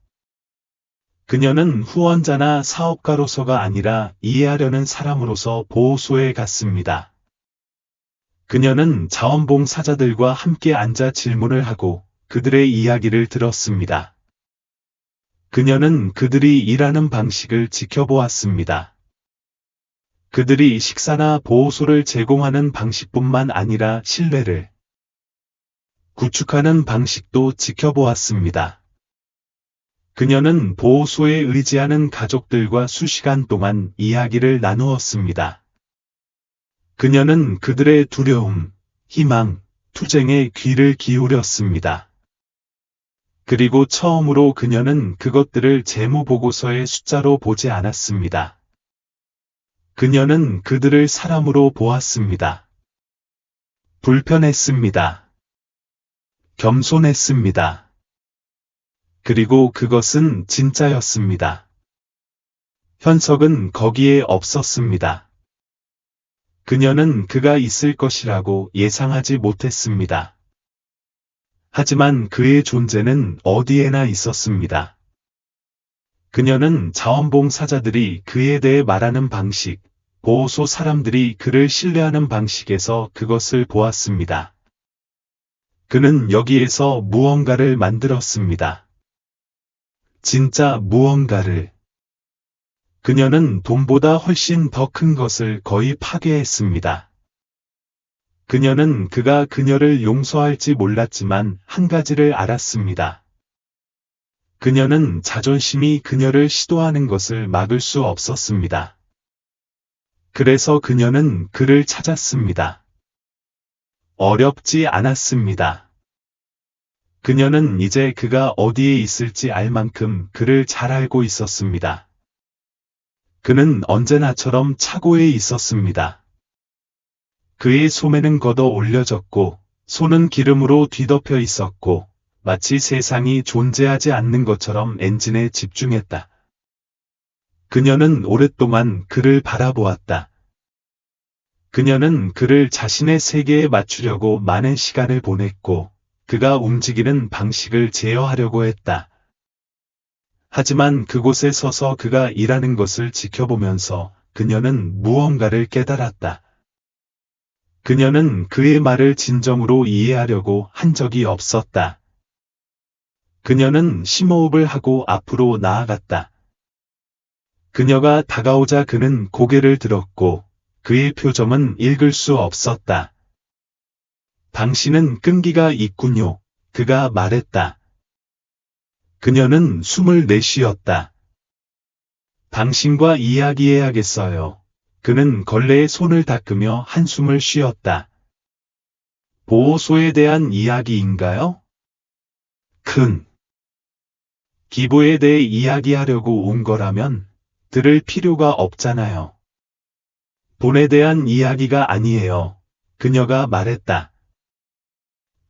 그녀는 후원자나 사업가로서가 아니라 이해하려는 사람으로서 보호소에 갔습니다. 그녀는 자원봉사자들과 함께 앉아 질문을 하고 그들의 이야기를 들었습니다. 그녀는 그들이 일하는 방식을 지켜보았습니다. 그들이 식사나 보호소를 제공하는 방식뿐만 아니라 신뢰를 구축하는 방식도 지켜보았습니다. 그녀는 보호소에 의지하는 가족들과 수시간 동안 이야기를 나누었습니다. 그녀는 그들의 두려움, 희망, 투쟁에 귀를 기울였습니다. 그리고 처음으로 그녀는 그것들을 재무보고서의 숫자로 보지 않았습니다. 그녀는 그들을 사람으로 보았습니다. 불편했습니다. 겸손했습니다. 그리고 그것은 진짜였습니다. 현석은 거기에 없었습니다. 그녀는 그가 있을 것이라고 예상하지 못했습니다. 하지만 그의 존재는 어디에나 있었습니다. 그녀는 자원봉사자들이 그에 대해 말하는 방식, 보호소 사람들이 그를 신뢰하는 방식에서 그것을 보았습니다. 그는 여기에서 무언가를 만들었습니다. 진짜 무언가를. 그녀는 돈보다 훨씬 더 큰 것을 거의 파괴했습니다. 그녀는 그가 그녀를 용서할지 몰랐지만 한 가지를 알았습니다. 그녀는 자존심이 그녀를 시도하는 것을 막을 수 없었습니다. 그래서 그녀는 그를 찾았습니다. 어렵지 않았습니다. 그녀는 이제 그가 어디에 있을지 알 만큼 그를 잘 알고 있었습니다. 그는 언제나처럼 차고에 있었습니다. 그의 소매는 걷어 올려졌고, 손은 기름으로 뒤덮여 있었고, 마치 세상이 존재하지 않는 것처럼 엔진에 집중했다. 그녀는 오랫동안 그를 바라보았다. 그녀는 그를 자신의 세계에 맞추려고 많은 시간을 보냈고, 그가 움직이는 방식을 제어하려고 했다. 하지만 그곳에 서서 그가 일하는 것을 지켜보면서 그녀는 무언가를 깨달았다. 그녀는 그의 말을 진정으로 이해하려고 한 적이 없었다. 그녀는 심호흡을 하고 앞으로 나아갔다. 그녀가 다가오자 그는 고개를 들었고 그의 표정은 읽을 수 없었다. 당신은 끈기가 있군요. 그가 말했다. 그녀는 숨을 내쉬었다. 당신과 이야기해야겠어요. 그는 걸레에 손을 닦으며 한숨을 쉬었다. 보호소에 대한 이야기인가요? 큰 기부에 대해 이야기하려고 온 거라면 들을 필요가 없잖아요. 돈에 대한 이야기가 아니에요. 그녀가 말했다.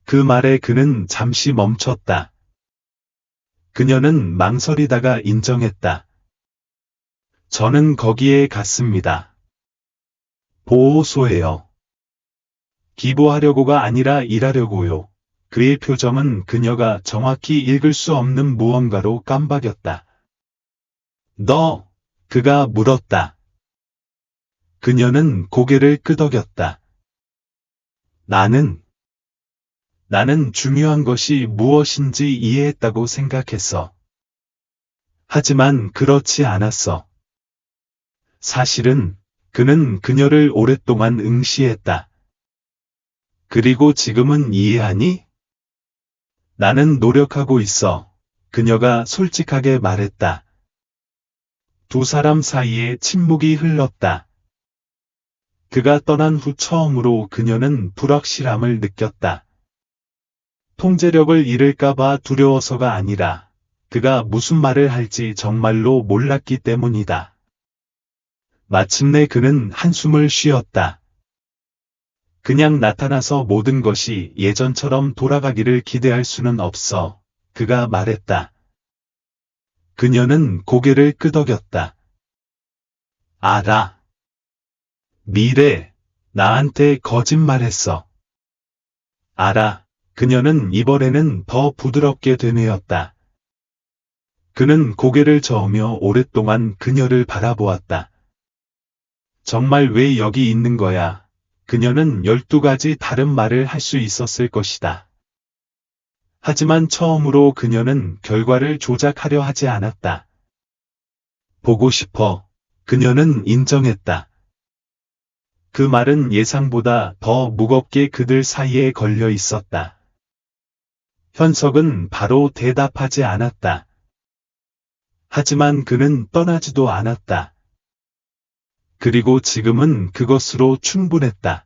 그 말에 그는 잠시 멈췄다. 그녀는 망설이다가 인정했다. 저는 거기에 갔습니다. 보호소에요. 기부하려고가 아니라 일하려고요. 그의 표정은 그녀가 정확히 읽을 수 없는 무언가로 깜박였다. 그가 물었다. 그녀는 고개를 끄덕였다. 나는 중요한 것이 무엇인지 이해했다고 생각했어. 하지만 그렇지 않았어. 사실은 그는 그녀를 오랫동안 응시했다. 그리고 지금은 이해하니? 나는 노력하고 있어. 그녀가 솔직하게 말했다. 두 사람 사이에 침묵이 흘렀다. 그가 떠난 후 처음으로 그녀는 불확실함을 느꼈다. 통제력을 잃을까봐 두려워서가 아니라 그가 무슨 말을 할지 정말로 몰랐기 때문이다. 마침내 그는 한숨을 쉬었다. 그냥 나타나서 모든 것이 예전처럼 돌아가기를 기대할 수는 없어. 그가 말했다. 그녀는 고개를 끄덕였다. 알아. 미래, 나한테 거짓말했어. 알아. 그녀는 이번에는 더 부드럽게 되뇌었다. 그는 고개를 저으며 오랫동안 그녀를 바라보았다. 정말 왜 여기 있는 거야? 그녀는 12가지 다른 말을 할 수 있었을 것이다. 하지만 처음으로 그녀는 결과를 조작하려 하지 않았다. 보고 싶어. 그녀는 인정했다. 그 말은 예상보다 더 무겁게 그들 사이에 걸려 있었다. 현석은 바로 대답하지 않았다. 하지만 그는 떠나지도 않았다. 그리고 지금은 그것으로 충분했다.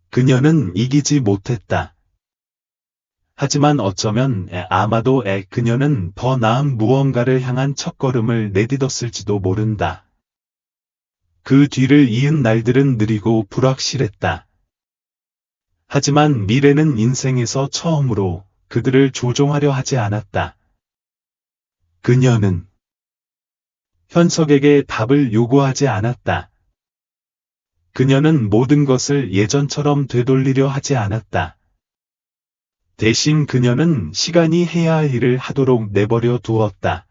그녀는 이기지 못했다. 하지만 어쩌면 아마도 그녀는 더 나은 무언가를 향한 첫걸음을 내딛었을지도 모른다. 그 뒤를 이은 날들은 느리고 불확실했다. 하지만 미래는 인생에서 처음으로 그들을 조종하려 하지 않았다. 그녀는 현석에게 답을 요구하지 않았다. 그녀는 모든 것을 예전처럼 되돌리려 하지 않았다. 대신 그녀는 시간이 해야 할 일을 하도록 내버려 두었다.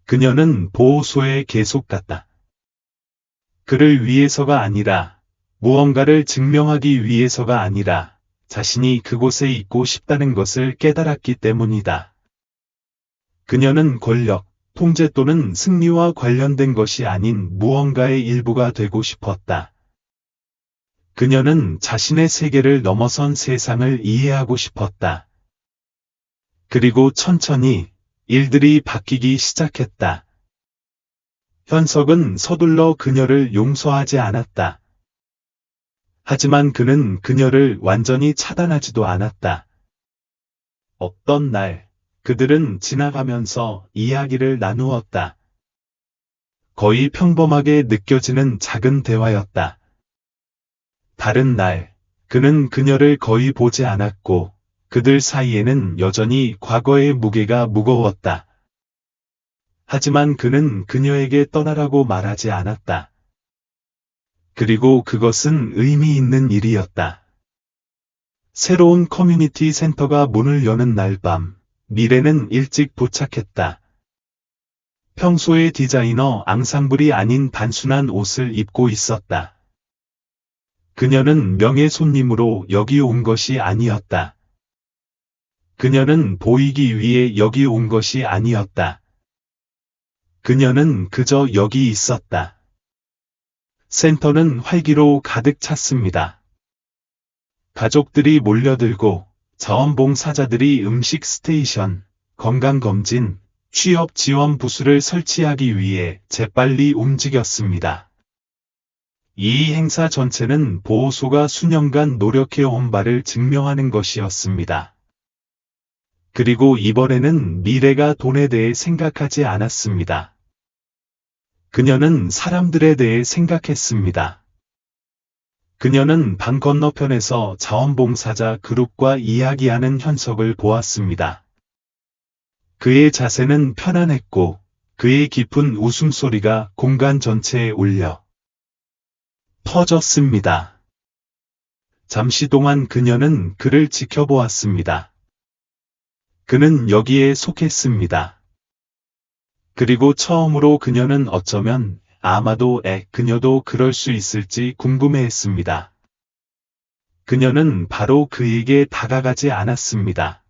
그녀는 보호소에 계속 갔다. 그를 위해서가 아니라, 무언가를 증명하기 위해서가 아니라, 자신이 그곳에 있고 싶다는 것을 깨달았기 때문이다. 그녀는 권력, 통제 또는 승리와 관련된 것이 아닌 무언가의 일부가 되고 싶었다. 그녀는 자신의 세계를 넘어선 세상을 이해하고 싶었다. 그리고 천천히 일들이 바뀌기 시작했다. 현석은 서둘러 그녀를 용서하지 않았다. 하지만 그는 그녀를 완전히 차단하지도 않았다. 어떤 날, 그들은 지나가면서 이야기를 나누었다. 거의 평범하게 느껴지는 작은 대화였다. 다른 날, 그는 그녀를 거의 보지 않았고, 그들 사이에는 여전히 과거의 무게가 무거웠다. 하지만 그는 그녀에게 떠나라고 말하지 않았다. 그리고 그것은 의미 있는 일이었다. 새로운 커뮤니티 센터가 문을 여는 날 밤, 미래는 일찍 도착했다. 평소의 디자이너 앙상블이 아닌 단순한 옷을 입고 있었다. 그녀는 명예 손님으로 여기 온 것이 아니었다. 그녀는 보이기 위해 여기 온 것이 아니었다. 그녀는 그저 여기 있었다. 센터는 활기로 가득 찼습니다. 가족들이 몰려들고 자원봉사자들이 음식 스테이션, 건강검진, 취업 지원 부스를 설치하기 위해 재빨리 움직였습니다. 이 행사 전체는 보호소가 수년간 노력해온 바를 증명하는 것이었습니다. 그리고 이번에는 미래가 돈에 대해 생각하지 않았습니다. 그녀는 사람들에 대해 생각했습니다. 그녀는 방 건너편에서 자원봉사자 그룹과 이야기하는 현석을 보았습니다. 그의 자세는 편안했고 그의 깊은 웃음소리가 공간 전체에 울려 퍼졌습니다. 잠시 동안 그녀는 그를 지켜보았습니다. 그는 여기에 속했습니다. 그리고 처음으로 그녀는 어쩌면 아마도 그녀도 그럴 수 있을지 궁금해했습니다. 그녀는 바로 그에게 다가가지 않았습니다.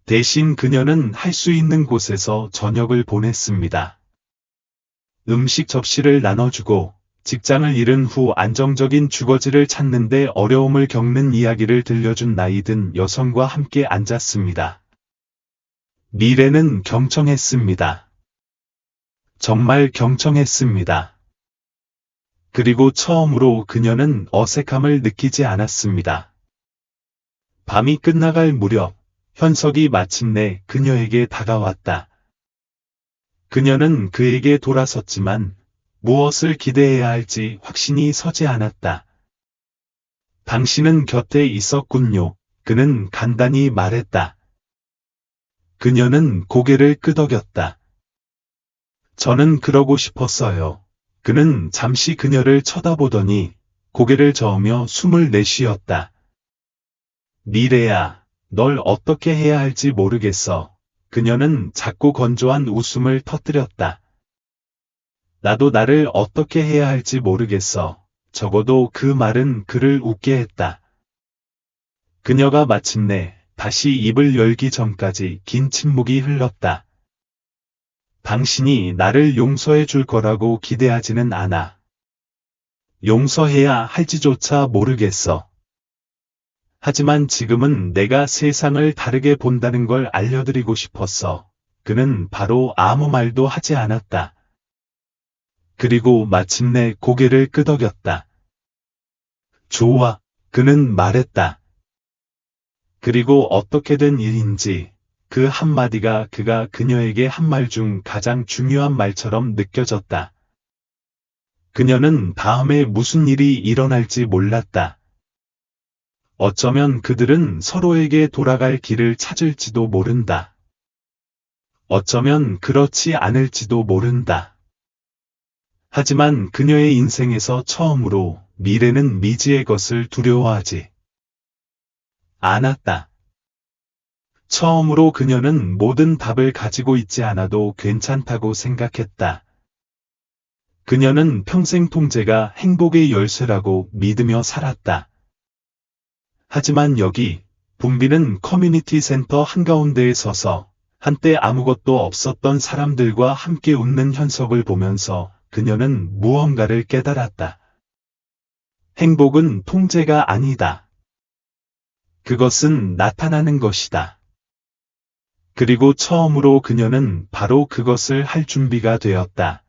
대신 그녀는 할 수 있는 곳에서 저녁을 보냈습니다. 음식 접시를 나눠주고 직장을 잃은 후 안정적인 주거지를 찾는데 어려움을 겪는 이야기를 들려준 나이든 여성과 함께 앉았습니다. 미래는 경청했습니다. 정말 경청했습니다. 그리고 처음으로 그녀는 어색함을 느끼지 않았습니다. 밤이 끝나갈 무렵, 현석이 마침내 그녀에게 다가왔다. 그녀는 그에게 돌아섰지만 무엇을 기대해야 할지 확신이 서지 않았다. 당신은 곁에 있었군요. 그는 간단히 말했다. 그녀는 고개를 끄덕였다. 저는 그러고 싶었어요. 그는 잠시 그녀를 쳐다보더니 고개를 저으며 숨을 내쉬었다. 미래야, 널 어떻게 해야 할지 모르겠어. 그녀는 작고 건조한 웃음을 터뜨렸다. 나도 나를 어떻게 해야 할지 모르겠어. 적어도 그 말은 그를 웃게 했다. 그녀가 마침내 다시 입을 열기 전까지 긴 침묵이 흘렀다. 당신이 나를 용서해 줄 거라고 기대하지는 않아. 용서해야 할지조차 모르겠어. 하지만 지금은 내가 세상을 다르게 본다는 걸 알려드리고 싶었어. 그는 바로 아무 말도 하지 않았다. 그리고 마침내 고개를 끄덕였다. 좋아, 그는 말했다. 그리고 어떻게 된 일인지 그 한마디가 그가 그녀에게 한 말 중 가장 중요한 말처럼 느껴졌다. 그녀는 다음에 무슨 일이 일어날지 몰랐다. 어쩌면 그들은 서로에게 돌아갈 길을 찾을지도 모른다. 어쩌면 그렇지 않을지도 모른다. 하지만 그녀의 인생에서 처음으로 미래는 미지의 것을 두려워하지 않았다. 처음으로 그녀는 모든 답을 가지고 있지 않아도 괜찮다고 생각했다. 그녀는 평생 통제가 행복의 열쇠라고 믿으며 살았다. 하지만 여기, 붐비는 커뮤니티 센터 한가운데에 서서 한때 아무것도 없었던 사람들과 함께 웃는 현석을 보면서 그녀는 무언가를 깨달았다. 행복은 통제가 아니다. 그것은 나타나는 것이다. 그리고 처음으로 그녀는 바로 그것을 할 준비가 되었다.